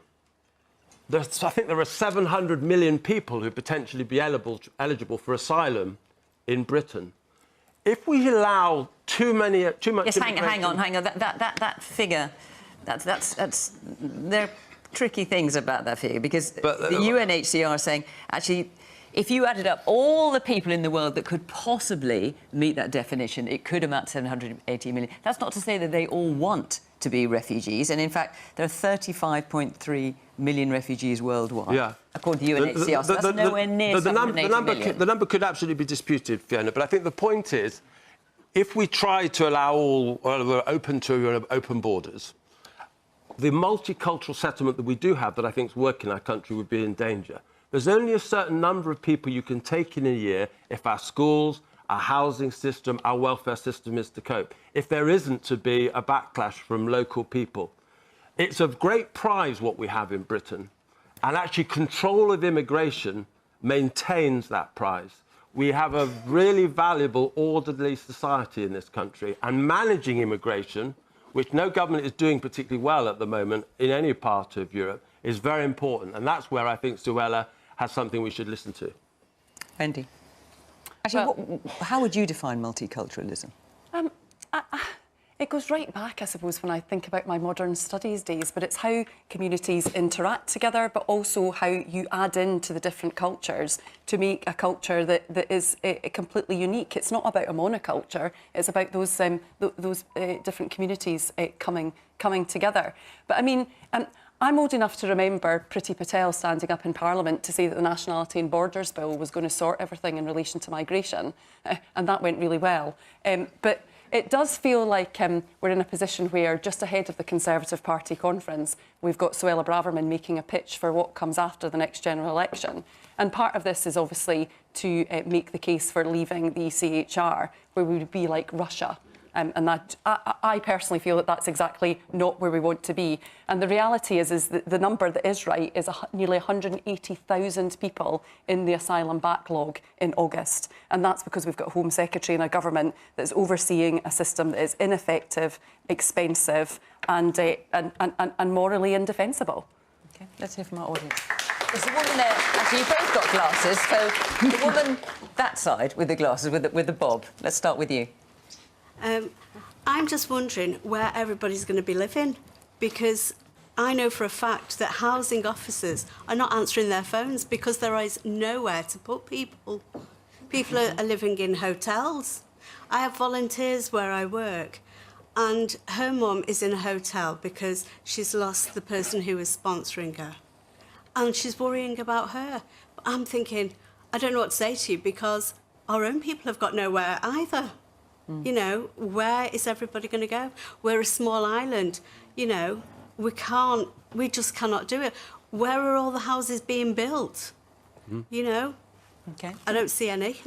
I think there are 700 million people who potentially be eligible for asylum in Britain. If we allow too much... Yes, hang on. That figure, there are tricky things about that figure, because the UNHCR are saying, actually, if you added up all the people in the world that could possibly meet that definition, it could amount to 780 million. That's not to say that they all want to be refugees. And in fact, there are 35.3 million refugees worldwide, according to UNHCR. So that's nowhere near 780 million. The number could absolutely be disputed, Fiona, but I think the point is, if we try to allow we're open to open borders, the multicultural settlement that we do have that I think is working in our country would be in danger. There's only a certain number of people you can take in a year if our schools, our housing system, our welfare system is to cope, if there isn't to be a backlash from local people. It's of great prize what we have in Britain, and actually control of immigration maintains that prize. We have a really valuable, orderly society in this country, and managing immigration, which no government is doing particularly well at the moment in any part of Europe, is very important. And that's where I think Suella has something we should listen to. Wendy? Actually, how would you define multiculturalism? It goes right back, I suppose, when I think about my modern studies days, but it's how communities interact together, but also how you add into the different cultures to make a culture that is completely unique. It's not about a monoculture, it's about those different communities coming together. But I mean, I'm old enough to remember Priti Patel standing up in Parliament to say that the Nationality and Borders Bill was going to sort everything in relation to migration, and that went really well. But it does feel like we're in a position where, just ahead of the Conservative Party conference, we've got Suella Braverman making a pitch for what comes after the next general election. And part of this is obviously to make the case for leaving the ECHR, where we would be like Russia. And that, I personally feel that that's exactly not where we want to be. And the reality is that the number that is right is nearly 180,000 people in the asylum backlog in August. And that's because we've got a Home Secretary and a government that's overseeing a system that is ineffective, expensive and morally indefensible. OK, let's hear from our audience. There's a woman there. Actually, you've both got glasses. So the woman that side with the glasses, with the bob. Let's start with you. I'm just wondering where everybody's going to be living, because I know for a fact that housing officers are not answering their phones because there is nowhere to put people. People are living in hotels. I have volunteers where I work, and her mum is in a hotel because she's lost the person who was sponsoring her, and she's worrying about her. But I'm thinking, I don't know what to say to you, because our own people have got nowhere either. You know, where is everybody going to go? We're a small island. You know, we just cannot do it. Where are all the houses being built? You know? OK. I don't see any.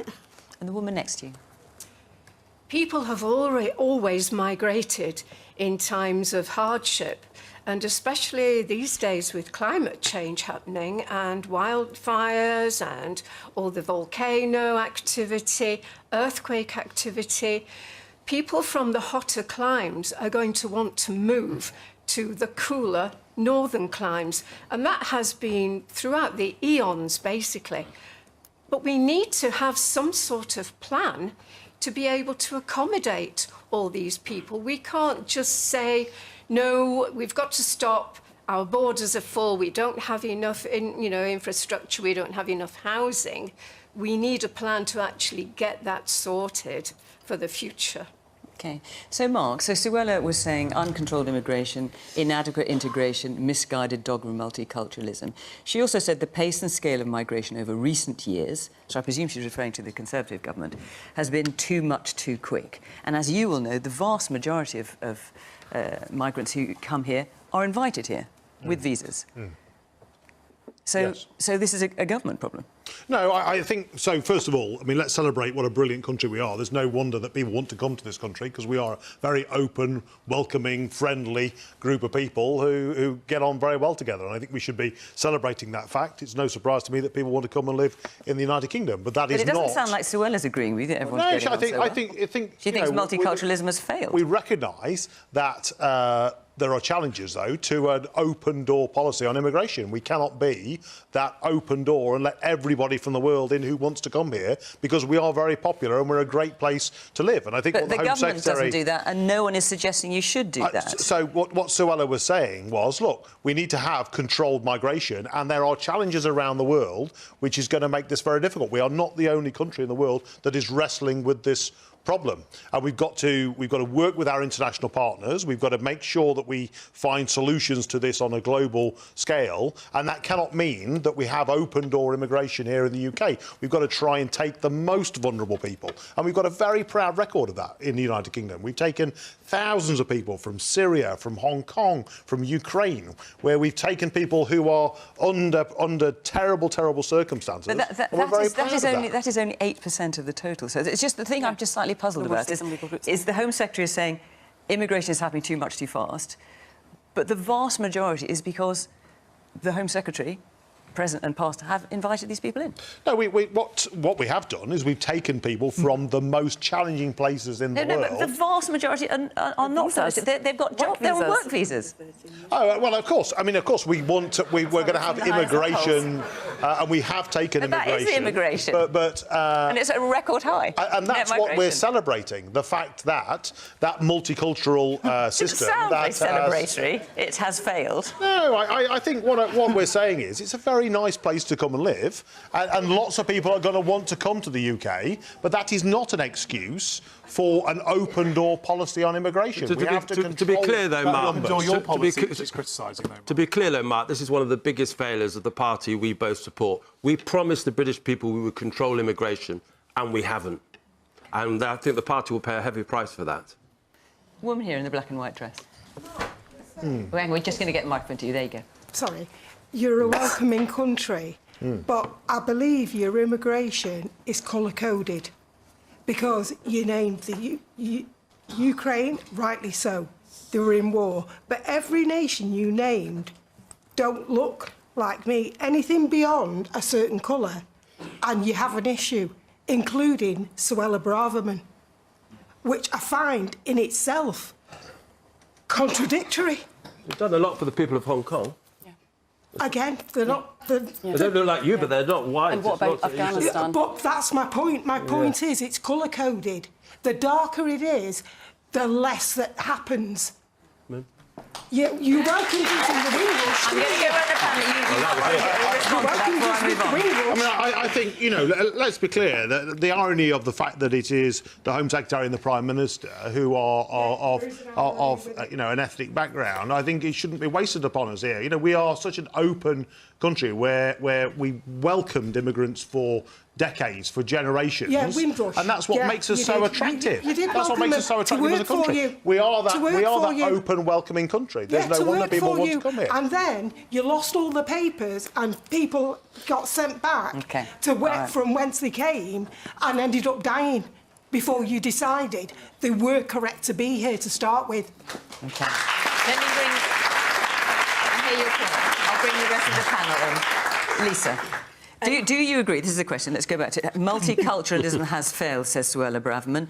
And the woman next to you. People have always migrated in times of hardship, and especially these days with climate change happening and wildfires and all the volcano activity, earthquake activity, people from the hotter climes are going to want to move to the cooler northern climes. And that has been throughout the eons, basically. But we need to have some sort of plan to be able to accommodate all these people. We can't just say, no, we've got to stop, our borders are full, we don't have enough infrastructure, we don't have enough housing. We need a plan to actually get that sorted for the future. OK. So, Mark, Suella was saying uncontrolled immigration, inadequate integration, misguided dogma, multiculturalism. She also said the pace and scale of migration over recent years, so I presume she's referring to the Conservative government, has been too much too quick. And as you will know, the vast majority of migrants who come here are invited here with visas. So this is a government problem. No, I think so. First of all, I mean, let's celebrate what a brilliant country we are. There's no wonder that people want to come to this country because we are a very open, welcoming, friendly group of people who get on very well together. And I think we should be celebrating that fact. It's no surprise to me that people want to come and live in the United Kingdom, but that is not. But it doesn't sound like Suella's agreeing with you. Everyone's getting on so well. I think. She thinks multiculturalism has failed. We recognise that. There are challenges, though, to an open-door policy on immigration. We cannot be that open door and let everybody from the world in who wants to come here, because we are very popular and we're a great place to live. And I think but what the Home government Secretary doesn't do that, and no one is suggesting you should do that. So what Suella was saying was, look, we need to have controlled migration, and there are challenges around the world which is going to make this very difficult. We are not the only country in the world that is wrestling with this problem, and we've got to work with our international partners. We've got to make sure that we find solutions to this on a global scale, and that cannot mean that we have open door immigration here in the UK. We've got to try and take the most vulnerable people, and we've got a very proud record of that in the United Kingdom. We've taken thousands of people from Syria, from Hong Kong, from Ukraine, where we've taken people who are under terrible circumstances. But that is only 8% of the total. So it's just the thing I'm just slightly puzzled about is the Home Secretary is saying immigration is happening too much too fast, but the vast majority is because the Home Secretary, present and past, have invited these people in. No, what we have done is we've taken people from the most challenging places in the world. No, but the vast majority are not those. They've got they're on work visas. Oh well, of course. I mean, of course, we're going to have immigration, and we have taken immigration. That is immigration. And it's a record high. And that's what we're celebrating: the fact that multicultural system. It sounds like celebratory. It has failed. No, I think what we're saying is it's a very nice place to come and live, and lots of people are going to want to come to the UK, but that is not an excuse for an open door policy on immigration. To be clear, though, Mark, to be clear, though, Mark, this is one of the biggest failures of the party we both support. We promised the British people we would control immigration, and we haven't. And I think the party will pay a heavy price for that. Woman here in the black and white dress. We're just going to get the microphone to you. There you go. Sorry. You're a welcoming country, but I believe your immigration is colour-coded because you named the Ukraine, rightly so, they were in war, but every nation you named don't look like me, anything beyond a certain colour, and you have an issue, including Suella Braverman, which I find in itself contradictory. You've done a lot for the people of Hong Kong. Again, they're not... They don't look like you, but they're not white. And what about Afghanistan? But that's my point. My point is it's colour-coded. The darker it is, the less that happens. You welcome people in the Windrush. I'm going to go around I think, you know, let's be clear, the irony of the fact that it is the Home Secretary and the Prime Minister who are of you know, an ethnic background, I think it shouldn't be wasted upon us here. You know, we are such an open country where we welcomed immigrants for decades, for generations. Yeah, Windrush. And that's what makes us so attractive. You did that's what makes us so attractive as a country. We are that open, welcoming country. There's no wonder people want to come here. And then you lost all the papers and people got sent back from whence they came and ended up dying before you decided they were correct to be here to start with. OK. Let me bring... I hear your point. I'll bring the rest of the panel in. Lisa. Do you agree? This is a question. Let's go back to it. Multiculturalism has failed, says Suella Braverman.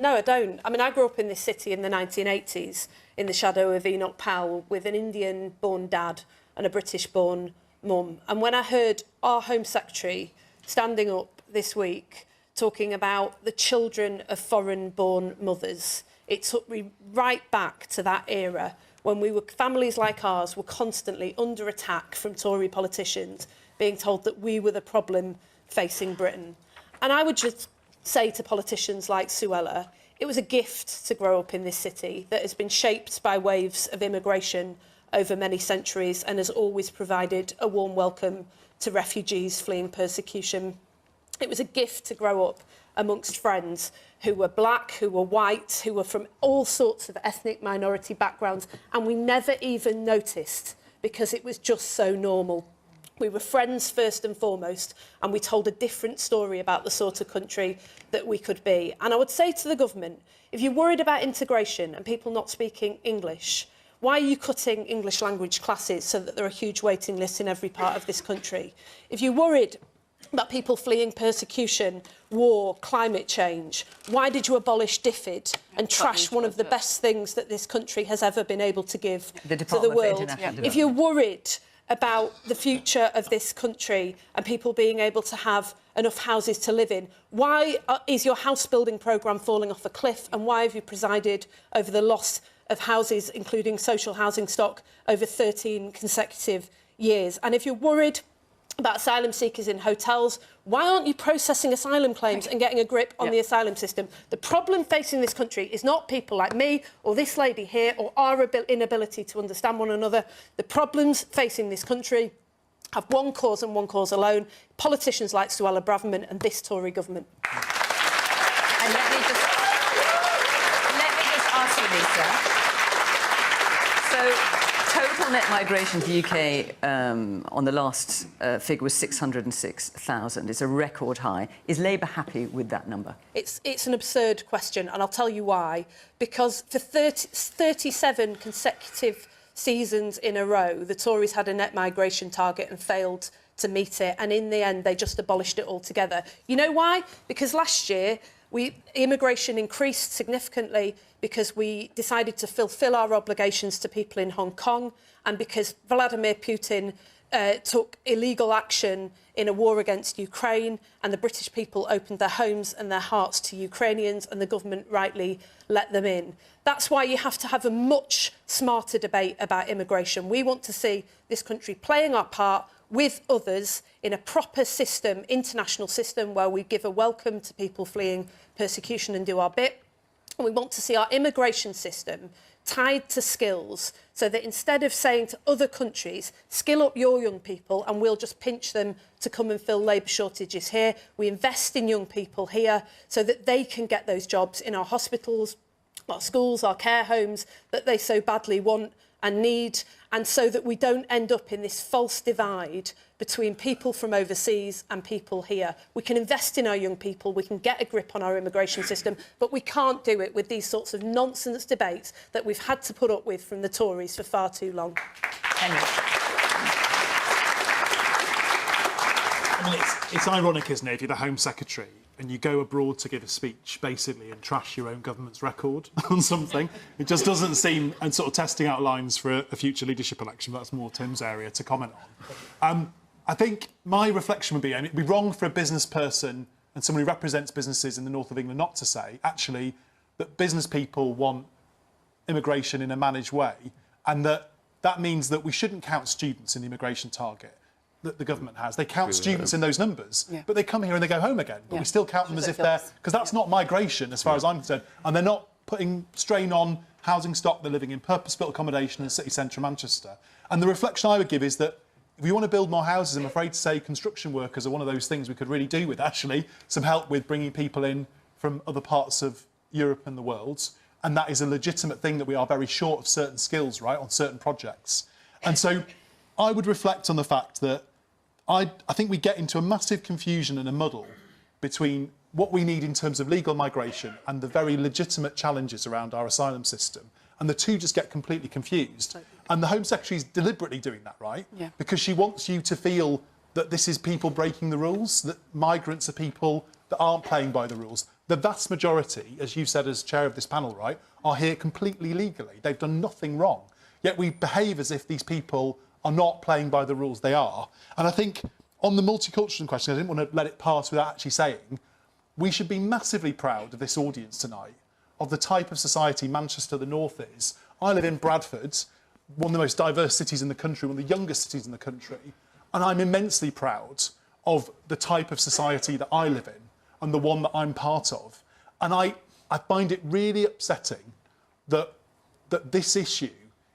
No, I don't. I mean, I grew up in this city in the 1980s in the shadow of Enoch Powell with an Indian-born dad and a British-born mum. And when I heard our Home Secretary standing up this week talking about the children of foreign-born mothers, it took me right back to that era when families like ours were constantly under attack from Tory politicians, being told that we were the problem facing Britain. And I would just say to politicians like Suella, It was a gift to grow up in this city that has been shaped by waves of immigration over many centuries and has always provided a warm welcome to refugees fleeing persecution. It was a gift to grow up amongst friends who were black, who were white, who were from all sorts of ethnic minority backgrounds, and we never even noticed because it was just so normal. We were friends first and foremost, and we told a different story about the sort of country that we could be. And I would say to the government, if you're worried about integration and people not speaking English, why are you cutting English language classes so that there are huge waiting lists in every part of this country? If you're worried about people fleeing persecution, war, climate change, why did you abolish DFID and trash one of the best things that this country has ever been able to give to the world? If you're worried about the future of this country and people being able to have enough houses to live in, why is your house building programme falling off a cliff, and why have you presided over the loss of houses, including social housing stock, over 13 consecutive years? And if you're worried about asylum seekers in hotels, why aren't you processing asylum claims and getting a grip on the asylum system? The problem facing this country is not people like me or this lady here or our inability to understand one another. The problems facing this country have one cause and one cause alone: politicians like Suella Braverman and this Tory government. And let me just ask you, Lisa. So, total net migration to the UK on the last figure was 606,000. It's a record high. Is Labour happy with that number? It's an absurd question, and I'll tell you why. Because for 37 consecutive seasons in a row, the Tories had a net migration target and failed to meet it, and in the end they just abolished it altogether. You know why? Because last year immigration increased significantly because we decided to fulfil our obligations to people in Hong Kong, and because Vladimir Putin took illegal action in a war against Ukraine, and the British people opened their homes and their hearts to Ukrainians, and the government rightly let them in. That's why you have to have a much smarter debate about immigration. We want to see this country playing our part with others in a proper system, international system, where we give a welcome to people fleeing persecution and do our bit. And we want to see our immigration system tied to skills, so that instead of saying to other countries, skill up your young people and we'll just pinch them to come and fill labour shortages here, we invest in young people here so that they can get those jobs in our hospitals, our schools, our care homes that they so badly want and need, and so that we don't end up in this false divide between people from overseas and people here. We can invest in our young people, we can get a grip on our immigration system, but we can't do it with these sorts of nonsense debates that we've had to put up with from the Tories for far too long. I mean, it's ironic, isn't it, if you're the Home Secretary and you go abroad to give a speech, basically, and trash your own government's record on something. It just doesn't seem, and sort of testing out lines for a future leadership election, but that's more Tim's area to comment on. I think my reflection would be, and it'd be wrong for a business person and someone who represents businesses in the north of England not to say, actually, that business people want immigration in a managed way, and that means that we shouldn't count students in the immigration target that the government has. They count students in those numbers, but they come here and they go home again. But we still count them as if they're... Because that's not migration, as far as I'm concerned. And they're not putting strain on housing stock. They're living in purpose-built accommodation in the city centre of Manchester. And the reflection I would give is that if we want to build more houses, I'm afraid to say construction workers are one of those things we could really do with, actually, some help with bringing people in from other parts of Europe and the world. And that is a legitimate thing, that we are very short of certain skills, right, on certain projects. And so I would reflect on the fact that I think we get into a massive confusion and a muddle between what we need in terms of legal migration and the very legitimate challenges around our asylum system. And the two just get completely confused. And the Home Secretary is deliberately doing that, right? Because she wants you to feel that this is people breaking the rules, that migrants are people that aren't playing by the rules. The vast majority, as you said as chair of this panel, right, are here completely legally. They've done nothing wrong. Yet we behave as if these people are not playing by the rules. They are. And I think on the multiculturalism question, I didn't want to let it pass without actually saying, we should be massively proud of this audience tonight, of the type of society Manchester the North is. I live in Bradford, one of the most diverse cities in the country, one of the youngest cities in the country, and I'm immensely proud of the type of society that I live in and the one that I'm part of. And I I find it really upsetting that this issue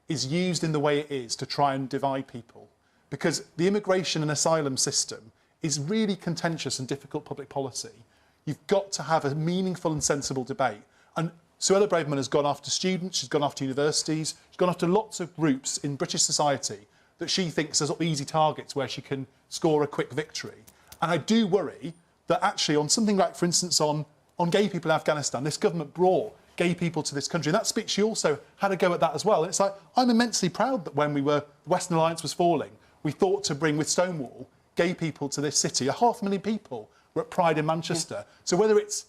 is used in the way it is to try and divide people, because the immigration and asylum system is really contentious and difficult public policy. You've got to have a meaningful and sensible debate. And Suella Braverman has gone after students, she's gone after universities, she's gone after lots of groups in British society that she thinks are sort of easy targets where she can score a quick victory. And I do worry that actually on something like, for instance, on gay people in Afghanistan, this government brought gay people to this country. In that speech, she also had a go at that as well. And it's like, I'm immensely proud that when the Western Alliance was falling, we thought to bring, with Stonewall, gay people to this city. 500,000 people were at Pride in Manchester. So whether it's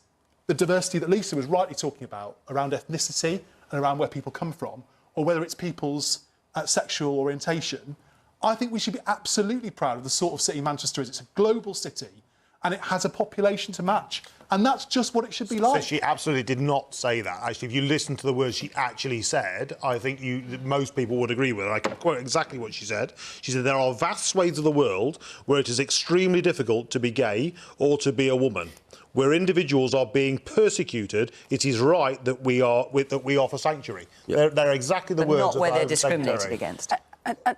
the diversity that Lisa was rightly talking about around ethnicity and around where people come from, or whether it's people's sexual orientation, I think we should be absolutely proud of the sort of city Manchester is. It's a global city, and it has a population to match. And that's just what it should be like. So she absolutely did not say that. Actually, if you listen to the words she actually said, I think most people would agree with her. I can quote exactly what she said. She said, there are vast swathes of the world where it is extremely difficult to be gay or to be a woman. Where individuals are being persecuted, it is right that we offer sanctuary. Yep. They're exactly the But words not of where the they're Home discriminated Secretary. against.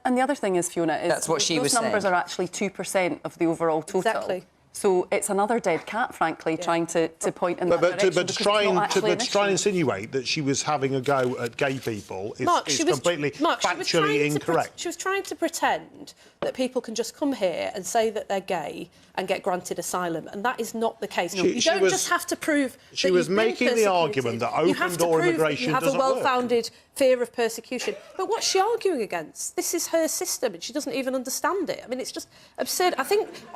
And the other thing is, Fiona, is that's what she those was numbers saying. are actually 2% of the overall total. Exactly. So it's another dead cat, frankly, trying to point in that direction. But to try and insinuate that she was having a go at gay people is completely factually incorrect. She was trying to pretend that people can just come here and say that they're gay and get granted asylum, and that is not the case. You don't just have to prove she that was you've been making the argument that open door immigration doesn't work. You have a well-founded fear of persecution. But what's she arguing against? This is her system, and she doesn't even understand it. I mean, it's just absurd.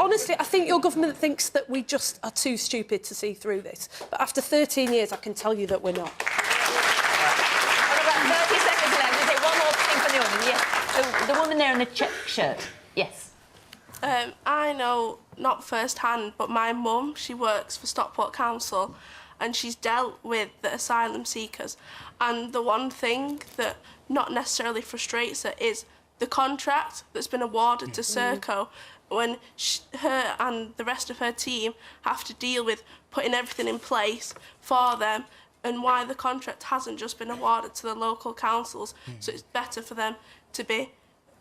Honestly, I think your government thinks that we just are too stupid to see through this. But after 13 years, I can tell you that we're not. About 30 seconds left. We'll take one more thing from the audience. Yes. So the woman there in the check shirt. Yes. I know, not first-hand, but my mum, she works for Stockport Council, and she's dealt with the asylum seekers. And the one thing that not necessarily frustrates her is the contract that's been awarded to Serco, when her and the rest of her team have to deal with putting everything in place for them, and why the contract hasn't just been awarded to the local councils. So it's better for them to be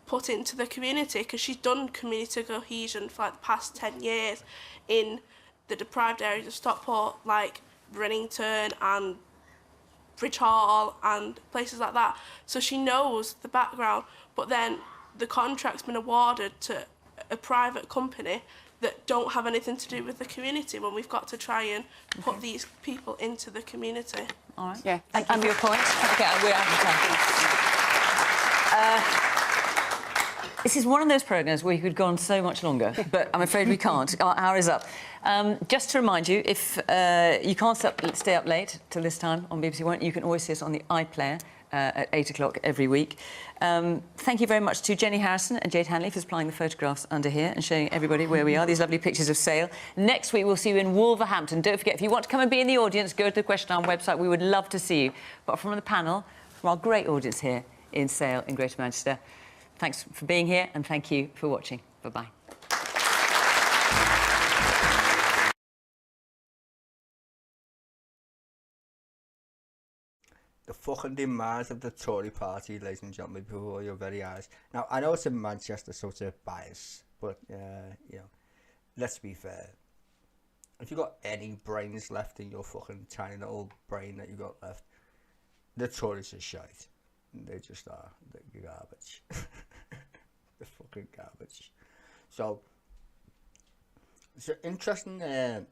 put into the community, because she's done community cohesion for like the past 10 years in the deprived areas of Stockport, like Brennington and Bridge Hall and places like that. So she knows the background, but then the contract's been awarded to a private company that don't have anything to do with the community, when we've got to try and put these people into the community. All right. Yeah. Thank you for your point. OK, we're out of time. This is one of those programmes where you could go on so much longer, but I'm afraid we can't. Our hour is up. Just to remind you, if you can't stay up late till this time on BBC One, you can always see us on the iPlayer at 8 o'clock every week. Thank you very much to Jenny Harrison and Jade Hanley for supplying the photographs under here and showing everybody where we are, these lovely pictures of Sale. Next week, we'll see you in Wolverhampton. Don't forget, if you want to come and be in the audience, go to the Question Time website. We would love to see you. But from the panel, from our great audience here in Sale in Greater Manchester, thanks for being here and thank you for watching. Bye-bye. The fucking demands of the Tory party, ladies and gentlemen, before your very eyes. Now, I know it's a Manchester sort of bias, but, you know, let's be fair. If you've got any brains left in your fucking tiny little brain that you've got left, the Tories are shite. They just are. They're garbage. They're fucking garbage. So, it's an interesting... a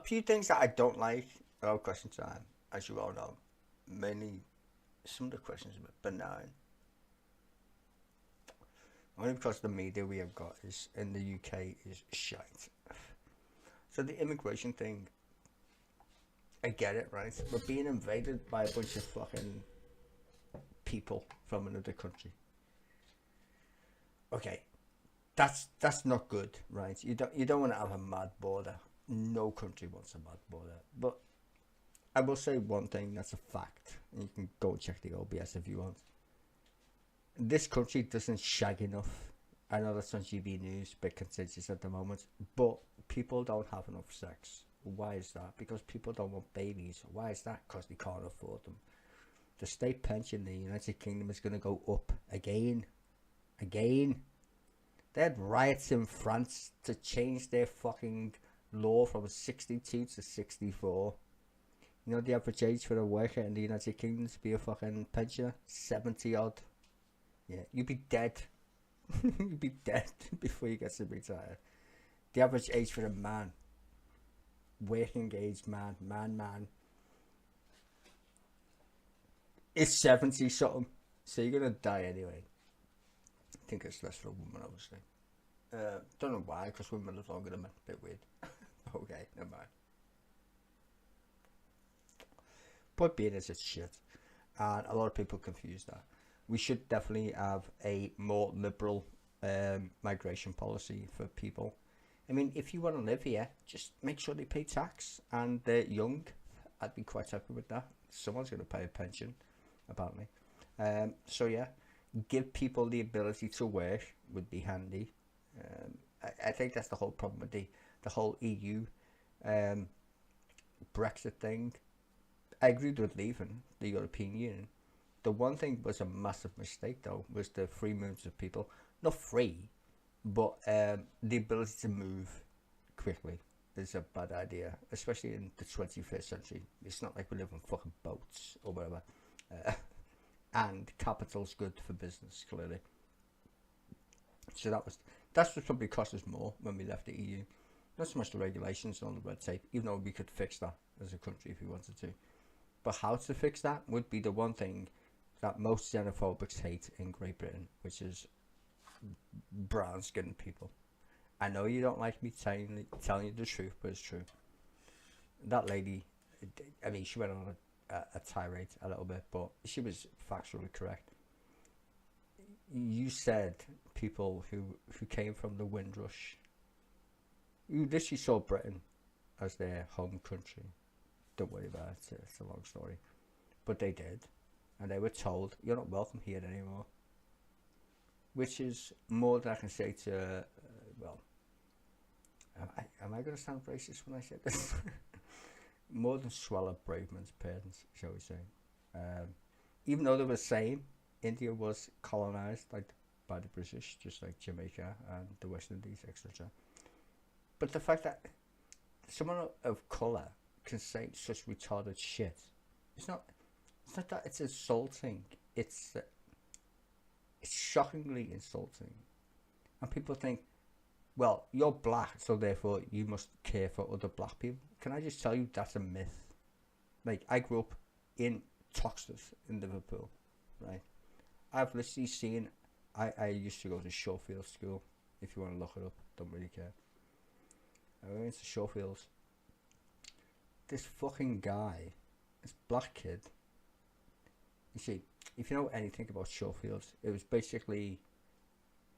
few things that I don't like about Question Time, as you all know. Mainly, some of the questions are a bit benign. Only because the media we have got is in the UK is shite. So the immigration thing, I get it, right? We're being invaded by a bunch of fucking people from another country. Okay, that's not good, right? You don't want to have a mad border. No country wants a mad border. But I will say one thing that's a fact, and you can go and check the OBS if you want. This country doesn't shag enough. I know that's on GB News, bit contentious at the moment, but people don't have enough sex. Why is that? Because people don't want babies. Why is that? Because they can't afford them. The state pension in the United Kingdom is going to go up again. Again. They had riots in France to change their fucking law from 62 to 64. You know the average age for a worker in the United Kingdom to be a fucking pensioner? 70 odd. Yeah, you'd be dead. You'd be dead before you get to retire. The average age for a man, working age man, is 70 something. So you're gonna die anyway. I think it's less for a woman, obviously. Don't know why, because women live longer than men. Bit weird. Okay, never mind. Point being is it's shit. And a lot of people confuse that. We should definitely have a more liberal migration policy for people. I mean, if you want to live here, just make sure they pay tax and they're young. I'd be quite happy with that. Someone's going to pay a pension, apparently. So yeah, give people the ability to work would be handy. I think that's the whole problem with the whole EU Brexit thing. I agreed with leaving the European Union. The one thing was a massive mistake though, was the free movements of people. Not free, but the ability to move quickly is a bad idea, especially in the 21st century. It's not like we live on fucking boats or whatever. And capital's good for business, clearly. So that's what probably cost us more when we left the EU. Not so much the regulations and all the red tape, even though we could fix that as a country if we wanted to. But how to fix that would be the one thing that most xenophobics hate in Great Britain, which is brown-skinned people. I know you don't like me telling you the truth, but it's true. That lady, I mean, she went on a tirade a little bit, but she was factually correct. You said people who came from the Windrush, you literally saw Britain as their home country. Don't worry about it, it's a long story. But they did, and they were told, you're not welcome here anymore. Which is more than I can say to, well, am I going to sound racist when I say this? More than swallow Braveman's parents, shall we say. Even though they were saying India was colonised by the British, just like Jamaica and the West Indies, etc. But the fact that someone of colour can say such retarded shit, it's not that it's insulting, it's shockingly insulting. And people think, well, you're black, so therefore you must care for other black people. Can I just tell you that's a myth? Like, I grew up in Toxteth in Liverpool, right? I've literally seen, I used to go to Shawfield School, if you want to look it up, don't really care. I went to Shawfields. This fucking guy, this black kid, you see, if you know anything about Shawfields, it was basically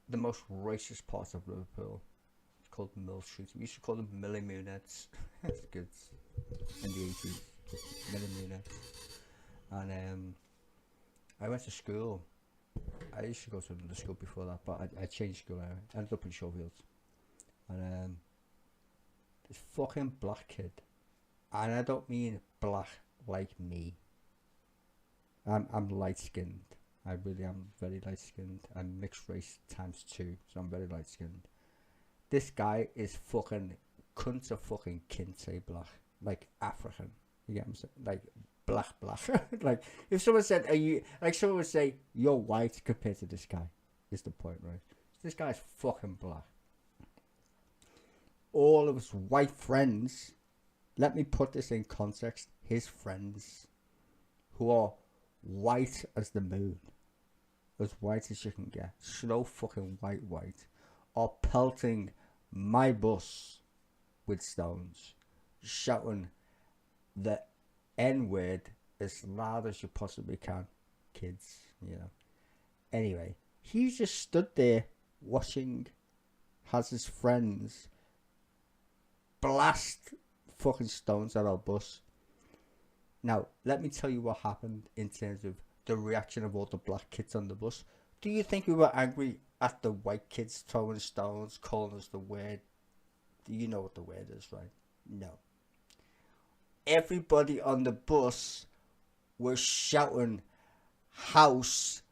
the most racist part of Liverpool. It's called Mill Street. We used to call them Millie Moonettes. That's good. In the 80s. Millie Moonettes. And I went to school. I used to go to another school before that, but I changed school. I ended up in Shawfields. And this fucking black kid. And I don't mean black like me. I'm light skinned. I really am very light skinned. I'm mixed race ×2, so I'm very light skinned. This guy is fucking cunt of fucking kinte black, like African. You get what I'm saying? Like black. Like if someone said, "Are you?" Like someone would say, "You're white compared to this guy." Is the point, right? This guy's fucking black. All of his white friends. Let me put this in context. His friends, who are white as the moon, as white as you can get, snow fucking white, are pelting my bus with stones, shouting the N-word as loud as you possibly can. Kids, you know. Anyway, he just stood there watching, has his friends blast fucking stones at our bus. Now, let me tell you what happened in terms of the reaction of all the black kids on the bus. Do you think we were angry at the white kids throwing stones, calling us the word? You know what the word is, right? No. everybody on the bus was shouting house,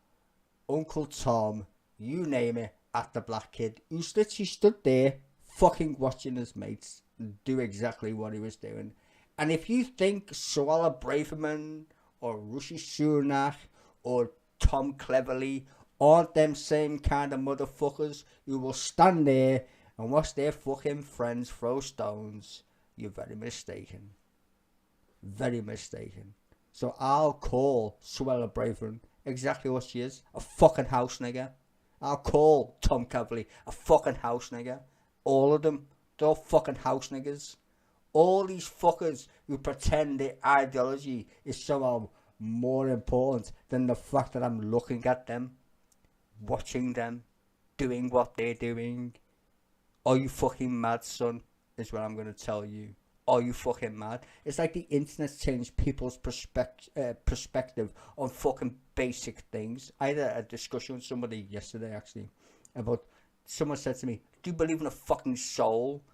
Uncle Tom, you name it, at the black kid, who's literally stood there fucking watching his mates do exactly what he was doing. And if you think Suella Braverman or Rishi Sunak or Tom Cleverly aren't them same kind of motherfuckers who will stand there and watch their fucking friends throw stones, you're very mistaken. Very mistaken. So I'll call Suella Braverman exactly what she is, a fucking house nigger. I'll call Tom Cleverly a fucking house nigger. All of them, they're all fucking house niggers. All these fuckers who pretend their ideology is somehow more important than the fact that I'm looking at them, watching them, doing what they're doing. Are you fucking mad, son? Is what I'm going to tell you. Are you fucking mad? It's like the internet's changed people's perspective on fucking basic things. I had a discussion with somebody yesterday, actually, about... Someone said to me, do you believe in a fucking soul? I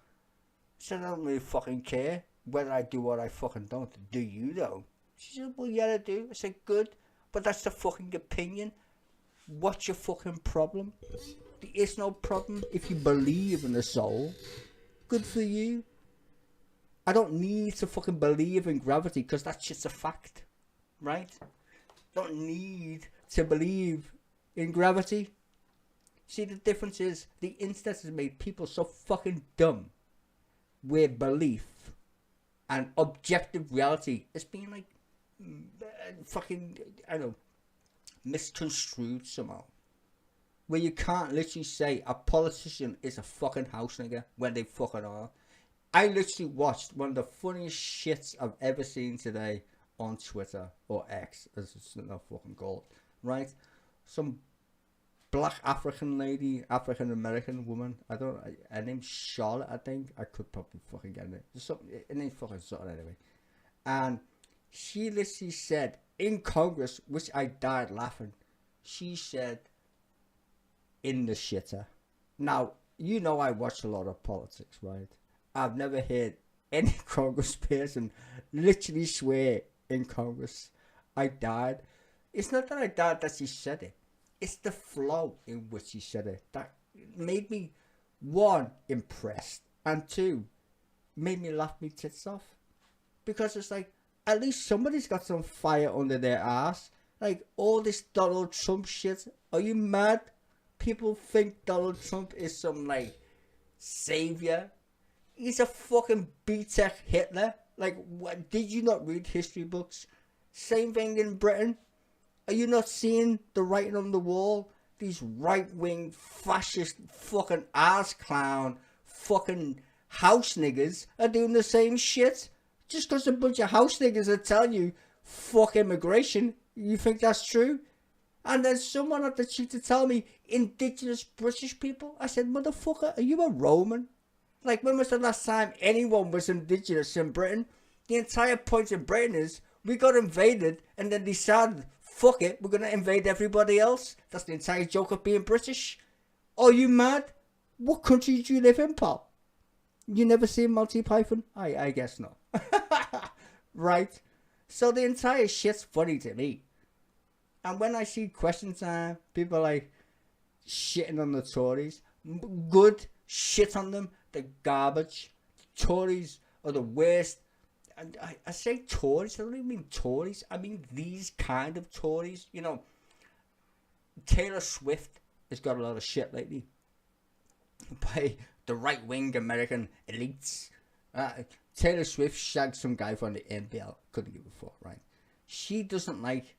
said, I don't really fucking care whether I do what I fucking don't. Do you, though? She said, well, yeah, I do. I said, good. But that's the fucking opinion. What's your fucking problem? There is no problem if you believe in the soul. Good for you. I don't need to fucking believe in gravity because that's just a fact, right? Don't need to believe in gravity. See, the difference is the internet has made people so fucking dumb where belief and objective reality is being like fucking, I don't know, misconstrued somehow. Where you can't literally say a politician is a fucking house nigger when they fucking are. I literally watched one of the funniest shits I've ever seen today on Twitter, or X, as it's not fucking called, right? Some black African lady, African American woman, I don't know, her name's Charlotte, I think. I could probably fucking get it. Her name's fucking something anyway. And she literally said in Congress, which I died laughing, she said, in the shitter. Now, you know I watch a lot of politics, right? I've never heard any congressperson literally swear in Congress. I died. It's not that I died that she said it. It's the flow in which she said it that made me, one, impressed, and two, made me laugh my tits off. Because it's like, at least somebody's got some fire under their ass. Like, all this Donald Trump shit. Are you mad? People think Donald Trump is some, like, savior. He's a fucking B-Tech Hitler. Like, what, did you not read history books? Same thing in Britain. Are you not seeing the writing on the wall? These right-wing, fascist, fucking ass clown, fucking house niggas are doing the same shit. Just because a bunch of house niggas are telling you, fuck immigration, you think that's true? And then someone had the cheek to tell me, indigenous British people. I said, motherfucker, are you a Roman? Like, when was the last time anyone was indigenous in Britain? The entire point in Britain is, we got invaded and then decided, fuck it, we're going to invade everybody else. That's the entire joke of being British. Are you mad? What country do you live in, pal? You never seen Monty Python? I guess not. Right? So the entire shit's funny to me. And when I see Question Time, people like shitting on the Tories. Good, shit on them. They're garbage. The Tories are the worst. And I say Tories, I don't even mean Tories. I mean these kind of Tories. You know, Taylor Swift has got a lot of shit lately by the right-wing American elites. Taylor Swift shagged some guy from the NBL. Couldn't give a fuck, right? She doesn't like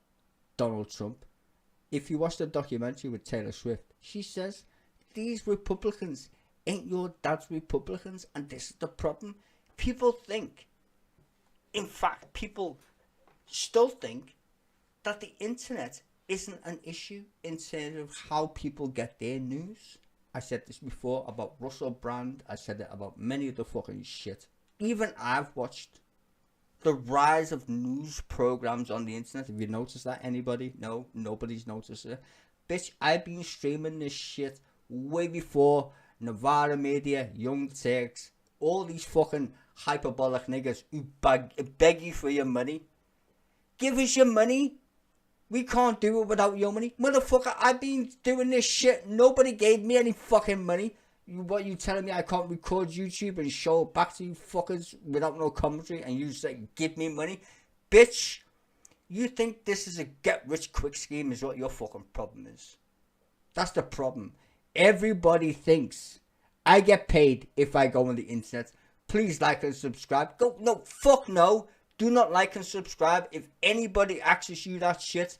Donald Trump. If you watch the documentary with Taylor Swift, she says, these Republicans ain't your dad's Republicans, and this is the problem. People think, in fact, people still think that the internet isn't an issue in terms of how people get their news. I said this before about Russell Brand. I said it about many of the fucking shit. Even I've watched the rise of news programs on the internet. Have you noticed that? Anybody? No, nobody's noticed it. Bitch, I've been streaming this shit way before Nevada Media, Young Turks, all these fucking hyperbolic niggas who beg you for your money. Give us your money. We can't do it without your money. Motherfucker, I've been doing this shit. Nobody gave me any fucking money. What you telling me I can't record YouTube and show it back to you fuckers without no commentary and you say give me money? Bitch, you think this is a get rich quick scheme is what your fucking problem is. That's the problem. Everybody thinks I get paid if I go on the internet. Please like and subscribe. Go, no, fuck no. Do not like and subscribe. If anybody asks you that shit,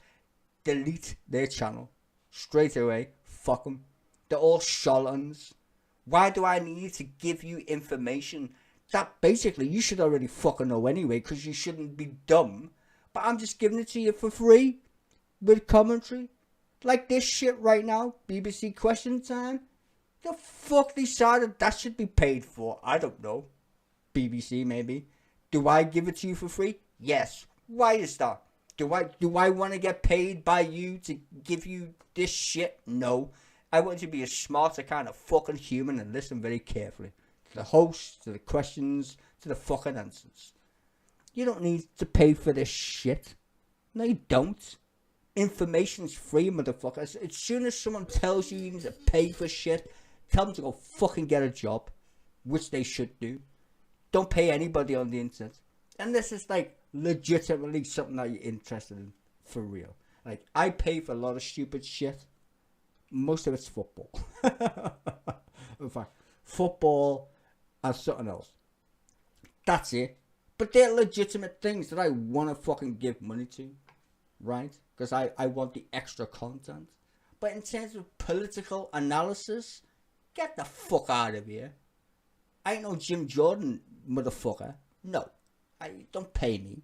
delete their channel. Straight away. Fuck them. They're all charlatans. Why do I need to give you information that basically you should already fucking know anyway, because you shouldn't be dumb. But I'm just giving it to you for free with commentary. Like this shit right now, BBC Question Time. The fuck decided that should be paid for? I don't know. BBC maybe. Do I give it to you for free? Yes. Why is that? Do I want to get paid by you to give you this shit? No. I want you to be a smarter kind of fucking human and listen very carefully. To the host, to the questions, to the fucking answers. You don't need to pay for this shit. No, you don't. Information's free, motherfuckers. As soon as someone tells you you need to pay for shit, tell them to go fucking get a job. Which they should do. Don't pay anybody on the internet. And this is like legitimately something that you're interested in. For real. Like, I pay for a lot of stupid shit. Most of it's football. In fact, football and something else. That's it. But they're legitimate things that I want to fucking give money to. Right? Because I want the extra content. But in terms of political analysis, get the fuck out of here. I ain't no Jim Jordan, motherfucker. No. Don't pay me.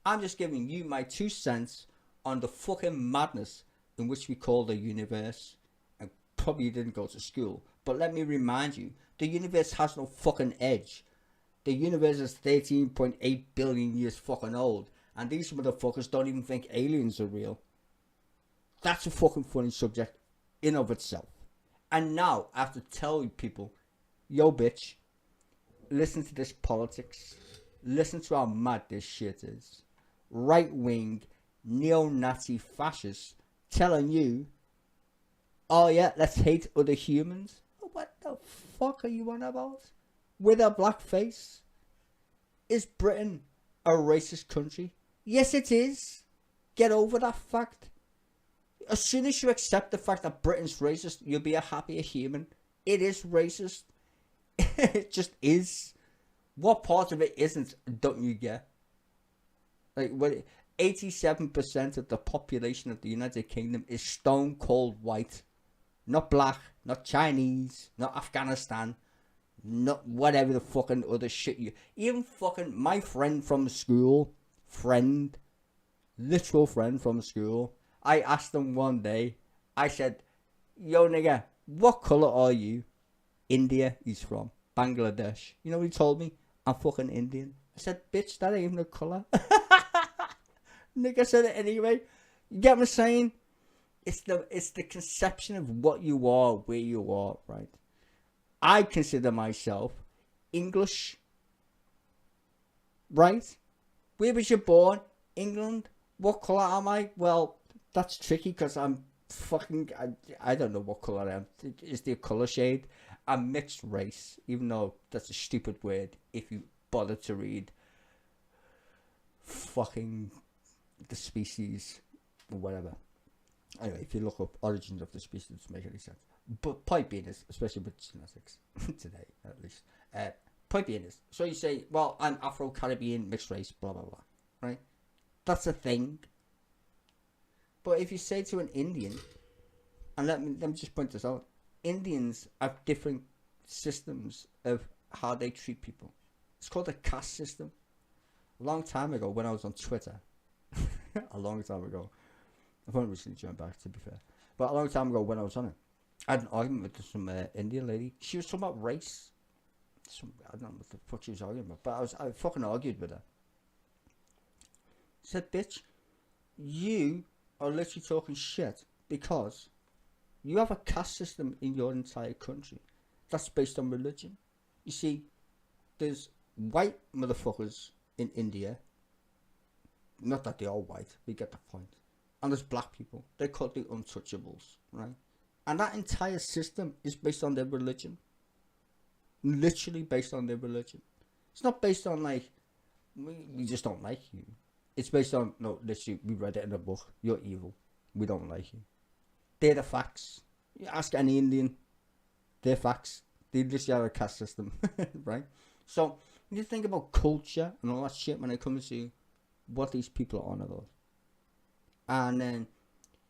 I'm just giving you my 2 cents on the fucking madness in which we call the universe. And probably you didn't go to school. But let me remind you, the universe has no fucking edge. The universe is 13.8 billion years fucking old. And these motherfuckers don't even think aliens are real. That's a fucking funny subject in of itself. And now I have to tell you people, yo bitch, listen to this politics. Listen to how mad this shit is. Right-wing, neo-Nazi fascists telling you, oh yeah, let's hate other humans. What the fuck are you on about? With a black face? Is Britain a racist country? Yes, it is. Get over that fact. As soon as you accept the fact that Britain's racist, you'll be a happier human. It is racist. It just is. What part of it isn't, don't you get? Like, 87% of the population of the United Kingdom is stone cold white. Not black, not Chinese, not Afghanistan, not whatever the fucking other shit you... Even fucking my friend from school, literal friend from school, I asked him one day, I said, yo nigga, what colour are you? India he's from. Bangladesh. You know what he told me? I'm fucking Indian. I said, bitch, that ain't even a colour. Nigga said it anyway. You get what I'm saying? It's the conception of what you are, where you are, right? I consider myself English. Right? Where was you born? England? What colour am I? Well, that's tricky because I'm fucking... I don't know what colour I am. Is there a colour shade? I'm mixed race, even though that's a stupid word if you bother to read fucking the species or whatever. Anyway, if you look up origins of the species, it doesn't make any sense. But point being is, especially with genetics, today at least, point being is, so you say, well, I'm Afro-Caribbean, mixed race, blah, blah, blah, right? That's a thing. But if you say to an Indian, and let me just point this out, Indians have different systems of how they treat people. It's called a caste system. A long time ago, when I was on Twitter, a long time ago, I've only recently joined back, to be fair, but a long time ago when I was on it, I had an argument with some Indian lady. She was talking about race. I don't know what the fuck she was arguing about, but I fucking argued with her. Said, bitch, you are literally talking shit because you have a caste system in your entire country that's based on religion. You see, there's white motherfuckers in India. Not that they're all white, we get the point. And there's black people. They're called the untouchables, right? And that entire system is based on their religion. Literally based on their religion. It's not based on like, we just don't like you. It's based on, no, literally, we read it in a book. You're evil. We don't like you. They're the facts. You ask any Indian, they're facts. They literally have a caste system, right? So, when you think about culture and all that shit when it comes to what these people are on about. And then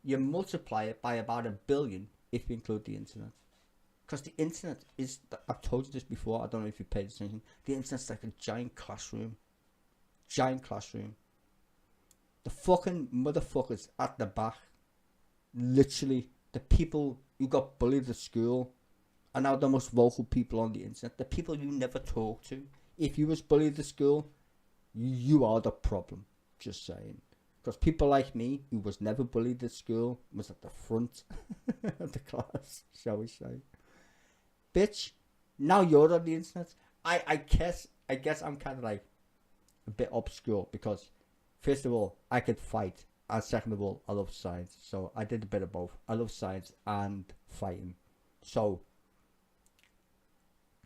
you multiply it by about 1 billion if you include the internet. Because the internet is, I've told you this before, I don't know if you paid attention, the internet's like a giant classroom. Giant classroom. The fucking motherfuckers at the back, literally, the people who got bullied at school are now the most vocal people on the internet. The people you never talk to. If you was bullied at school, you are the problem. Just saying. Because people like me, who was never bullied at school, was at the front of the class, shall we say. Bitch, now you're on the internet. I guess I'm kind of like a bit obscure because first of all, I could fight, and second of all, I love science. So I did a bit of both. I love science and fighting. So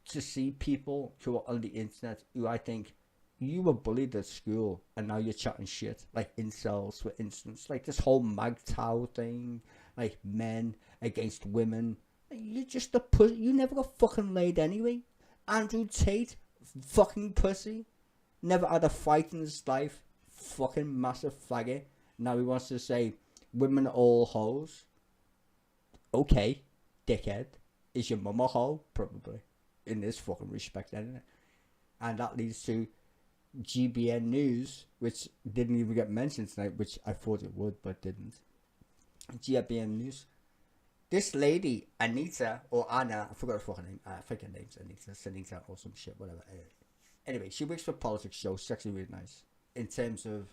to see people who are on the internet who I think you were bullied at school and now you're chatting shit, like incels for instance, like this whole MGTOW thing, like men against women. You're just a pussy. You never got fucking laid anyway. Andrew Tate, fucking pussy, never had a fight in his life, fucking massive faggot. Now he wants to say women are all hoes. Okay, dickhead. Is your mum a hoe? Probably. In this fucking respect, isn't it? And that leads to GBN News, which didn't even get mentioned tonight, which I thought it would, but didn't. GBN News. This lady, Anita, or Anna, I forgot her fucking name. I think her name's Anita or some shit, whatever. Anyway, she works for politics show. She's actually really nice. In terms of,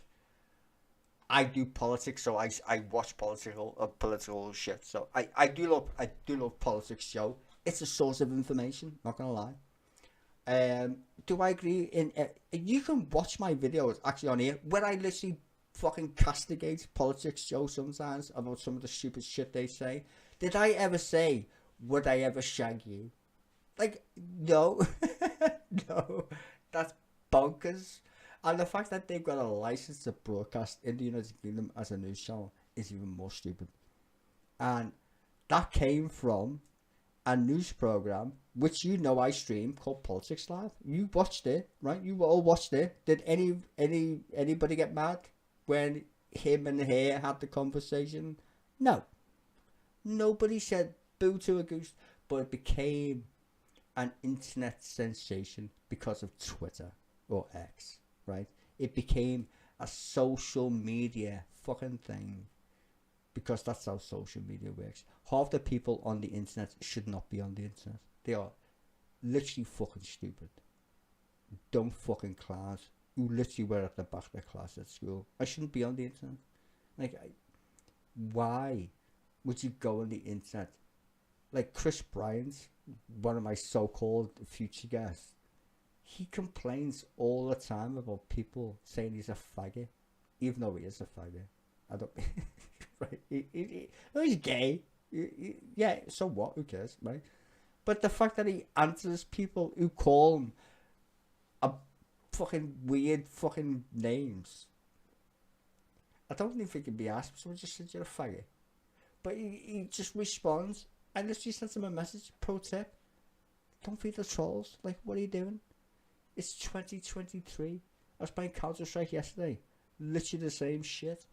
I do politics, so I watch political shit. So I do love politics show. It's a source of information, not gonna lie. Do I agree in you can watch my videos actually on here where I literally fucking castigate politics show sometimes about some of the stupid shit they say. Did I ever say, would I ever shag you? Like, no. No. That's bonkers. And the fact that they've got a license to broadcast in the United Kingdom as a news channel is even more stupid. And that came from a news program which you know I stream called Politics Live. You watched it, right? You all watched it. Did anybody get mad when him and her had the conversation? No. Nobody said boo to a goose, but it became an internet sensation because of Twitter or X, right? It became a social media fucking thing because that's how social media works. Half the people on the internet should not be on the internet. They are literally fucking stupid. Dumb fucking clowns who literally were at the back of their class at school. I shouldn't be on the internet. Like, why would you go on the internet? Like Chris Bryant, one of my so-called future guests, he complains all the time about people saying he's a faggot, even though he is a faggot. I don't. Right? He's gay. Yeah. So what? Who cares, right? But the fact that he answers people who call him a fucking weird fucking names. I don't even think he'd be asked. Someone just said you're a faggot. But he just responds and literally sends him a message. Pro tip: don't feed the trolls. Like, what are you doing? It's 2023. I was playing Counter-Strike yesterday. Literally the same shit.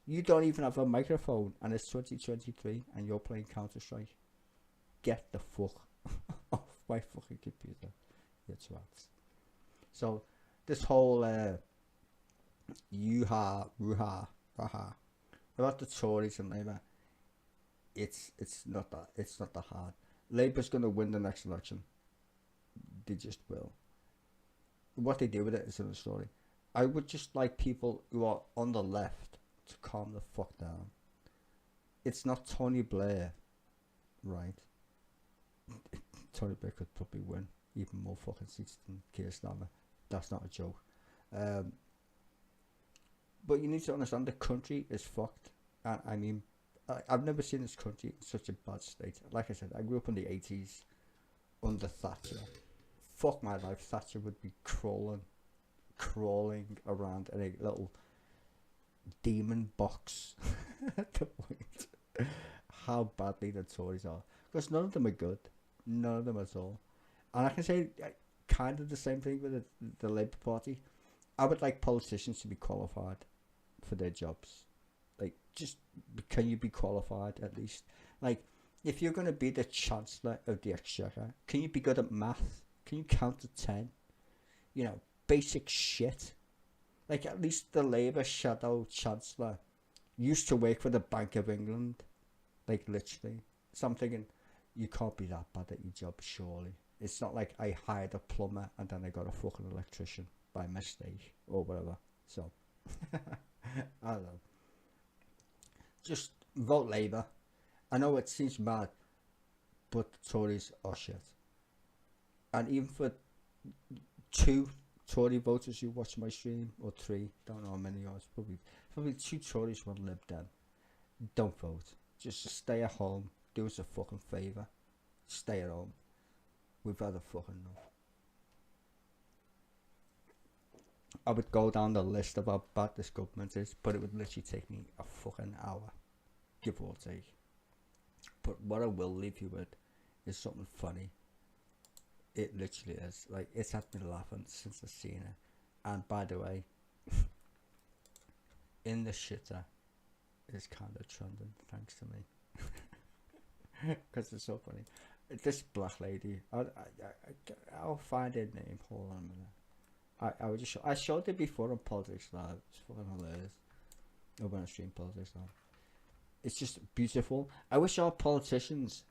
You don't even have a microphone and it's 2023 and you're playing Counter-Strike. Get the fuck off my fucking computer, you twats. So this whole yoo-ha, woo-ha, ha-ha about the Tories and Labour, it's not that hard. Labour's gonna win the next election. They just will. What they do with it is another story. I would just like people who are on the left to calm the fuck down. It's not Tony Blair, right? Tony Blair could probably win. even more fucking seats than Keir Starmer. That's not a joke. But you need to understand the country is fucked. And I mean, I've never seen this country in such a bad state. Like I said, I grew up in the 80s under Thatcher. Fuck my life, Thatcher would be crawling around in a little demon box at the point. How badly the Tories are. Because none of them are good. None of them at all. And I can say kind of the same thing with the Labour Party. I would like politicians to be qualified for their jobs. Like, just, can you be qualified at least? Like, if you're going to be the Chancellor of the Exchequer, can you be good at math? Can you count to 10? You know, basic shit. Like, at least the Labour Shadow Chancellor used to work for the Bank of England. Like, literally. So I'm thinking, you can't be that bad at your job, surely. It's not like I hired a plumber and then I got a fucking electrician by mistake or whatever. So, I don't know. Just vote Labour. I know it seems mad, but the Tories are shit. And even for 2 Tory voters who watch my stream, or 3, don't know how many are, probably 2 Tories, 1 Lib Dem, don't vote. Just stay at home. Do us a fucking favour. Stay at home. We've had a fucking enough. I would go down the list of how bad this government is, but it would literally take me a fucking hour, give or take. But what I will leave you with is something funny. It literally is. Like, it's had me laughing since I've seen it. And by the way, In the Shitter is kind of trending, thanks to me. Because it's so funny. This black lady, I'll find her name. Hold on a minute. I showed it before on Politics Live. It's fucking hilarious. Over on stream Politics Live. It's just beautiful. I wish our politicians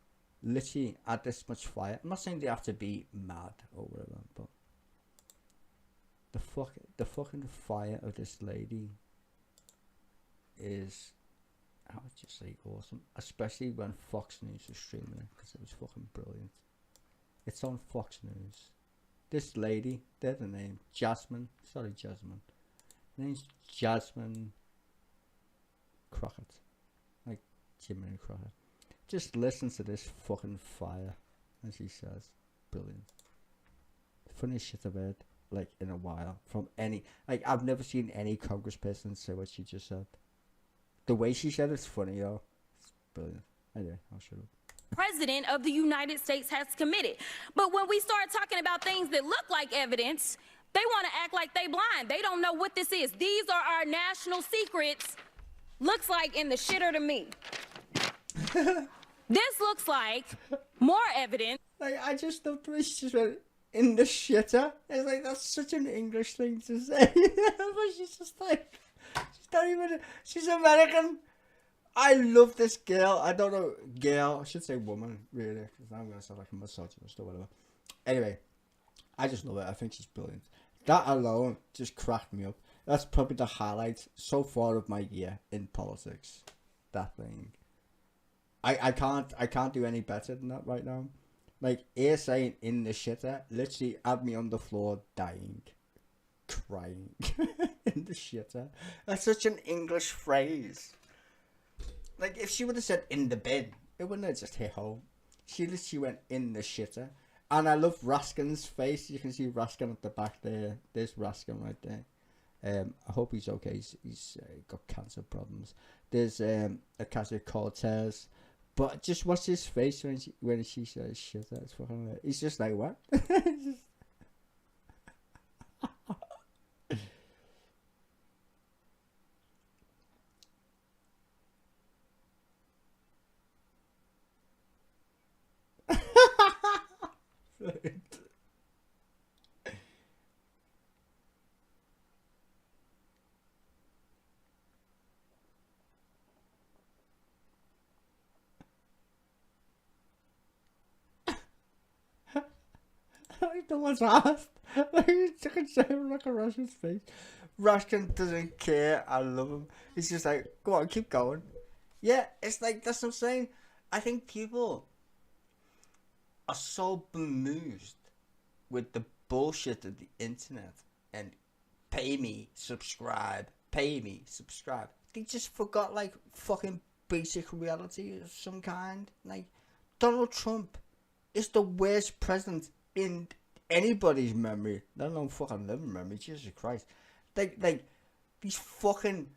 literally had this much fire. I'm not saying they have to be mad or whatever, but the fucking fire of this lady is, I would just say, awesome. Especially when Fox News was streaming it, because it was fucking brilliant. It's on Fox News. This lady, they're the name, Jasmine. Sorry, Jasmine. Her name's Jasmine Crockett. Like Jiminy Crockett. Just listen to this fucking fire, as he says. Brilliant. Funniest shit I've heard, like, in a while. From any, like, I've never seen any congressperson say what she just said. The way she said it's funny, though. It's brilliant. Anyway, I'll shut up. President of the United States has committed. But when we start talking about things that look like evidence, they want to act like they blind. They don't know what this is. These are our national secrets. Looks like in the shitter to me. This looks like more evidence. Like, I just love the way she just went, in the shitter. It's like, that's such an English thing to say. But she's just like, she's not even, she's American. I love this girl. I don't know, girl. I should say woman, really, because I'm going to sound like a misogynist or whatever. Anyway, I just love it. I think she's brilliant. That alone just cracked me up. That's probably the highlight so far of my year in politics. That thing. I can't do any better than that right now. Like, her saying in the shitter literally had me on the floor dying. Crying. In the shitter. That's such an English phrase. Like, if she would have said in the bin, it wouldn't have just hit home. She literally went in the shitter. And I love Raskin's face. You can see Raskin at the back there. There's Raskin right there. I hope he's okay. He's got cancer problems. There's Ocasio-Cortez. But just watch his face when she says shit. That's fucking. He's just like, what? No one's asked. Like, you can say look at Raskin's face. Raskin doesn't care. I love him. He's just like, go on, keep going. Yeah, it's like, that's what I'm saying. I think people are so bemused with the bullshit of the internet and pay me, subscribe, they just forgot like fucking basic reality of some kind. Like, Donald Trump is the worst president in anybody's memory, let alone fucking living memory. Jesus Christ. Like these fucking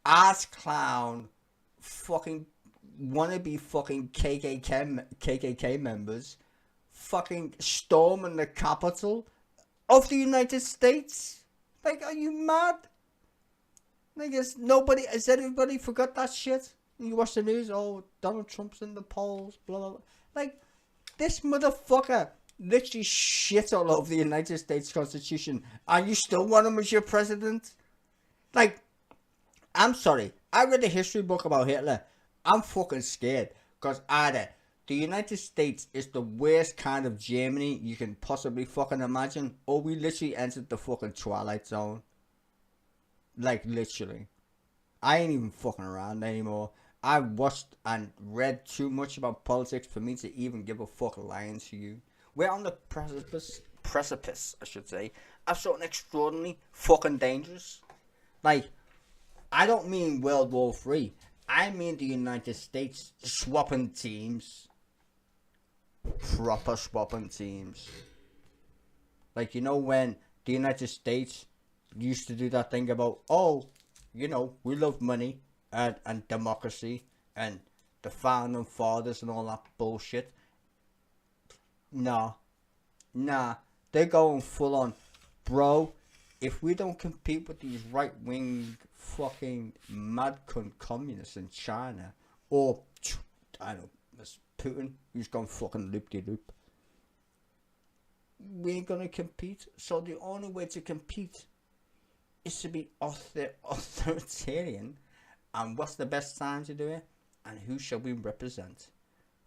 ass clown fucking wannabe fucking KKK members fucking storming the capital of the United States. Like, are you mad? Like, has everybody forgot that shit? You watch the news, oh, Donald Trump's in the polls, blah, blah, blah. Like, this motherfucker literally shit all over the United States Constitution, and you still want him as your president? Like, I'm sorry, I read a history book about Hitler. I'm fucking scared, because either the United States is the worst kind of Germany you can possibly fucking imagine, or we literally entered the fucking Twilight Zone. Like, literally. I ain't even fucking around anymore. I watched and read too much about politics for me to even give a fuck lying to you. We're on the precipice, I should say, of something extraordinarily fucking dangerous. Like, I don't mean World War III. I mean the United States swapping teams. Proper swapping teams. Like, you know when the United States used to do that thing about, oh, you know, we love money and democracy and the founding fathers and all that bullshit. Nah, they're going full on, bro. If we don't compete with these right-wing fucking mad cunt communists in China, or I don't know, there's Putin, who's gone fucking loop-de-loop, we ain't gonna compete. So the only way to compete is to be authoritarian. And what's the best time to do it? And who shall we represent?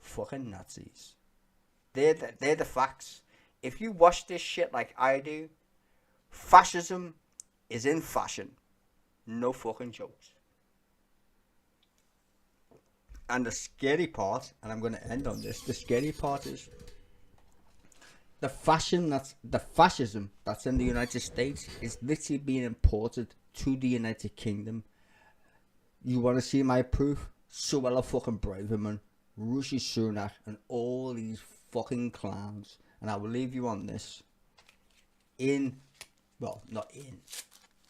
Fucking Nazis. They're the facts. If you watch this shit like I do, fascism is in fashion. No fucking jokes. And the scary part, and I'm going to end on this, the scary part is the fascism that's in the United States is literally being imported to the United Kingdom. You want to see my proof? Suella fucking Braverman, Rishi Sunak, and all these fucking clowns. And I will leave you on this.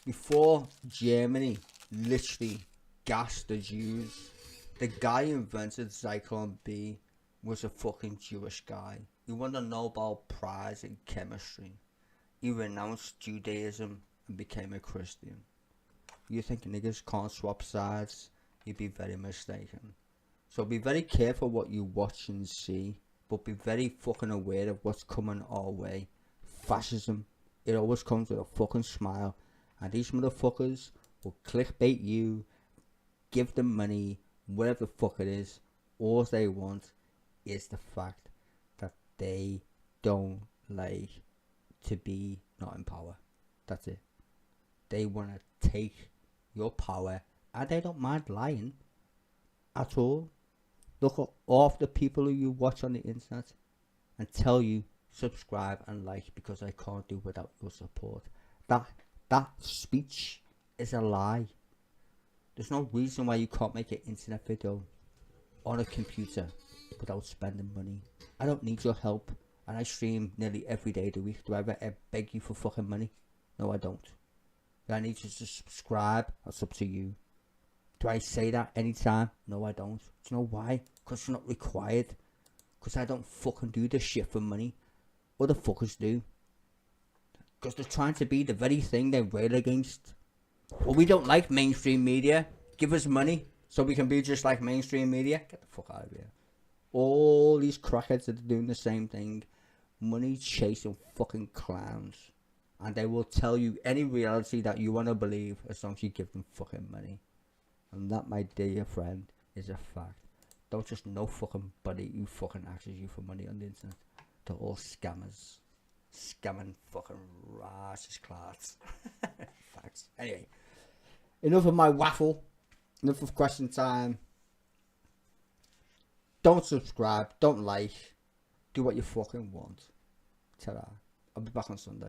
Before Germany literally gassed the Jews, the guy who invented Zyklon B was a fucking Jewish guy. He won a Nobel Prize in chemistry. He renounced Judaism and became a Christian. You think niggas can't swap sides? You'd be very mistaken. So be very careful what you watch and see, but be very fucking aware of what's coming our way. Fascism, it always comes with a fucking smile, and these motherfuckers will clickbait you, give them money, whatever the fuck it is. All they want is the fact that they don't like to be not in power. That's it. They want to take your power, and they don't mind lying at all. Look at all the people who you watch on the internet and tell you subscribe and like because I can't do without your support. That speech is a lie. There's no reason why you can't make an internet video on a computer without spending money. I don't need your help, and I stream nearly every day of the week. Do I ever beg you for fucking money? No, I don't. Do I need you to subscribe? That's up to you. Do I say that anytime? No, I don't. Do you know why? Because it's not required. Because I don't fucking do this shit for money. Other fuckers do. Because they're trying to be the very thing they rail against. Well, we don't like mainstream media. Give us money so we can be just like mainstream media. Get the fuck out of here. All these crackheads that are doing the same thing. Money chasing fucking clowns. And they will tell you any reality that you want to believe as long as you give them fucking money. And that, my dear friend, is a fact. Don't just no fucking buddy who fucking asks you for money on the internet. They're all scammers. Scamming fucking racist class. Facts. Anyway, enough of my waffle. Enough of question time. Don't subscribe. Don't like. Do what you fucking want. Ta-ra. I'll be back on Sunday.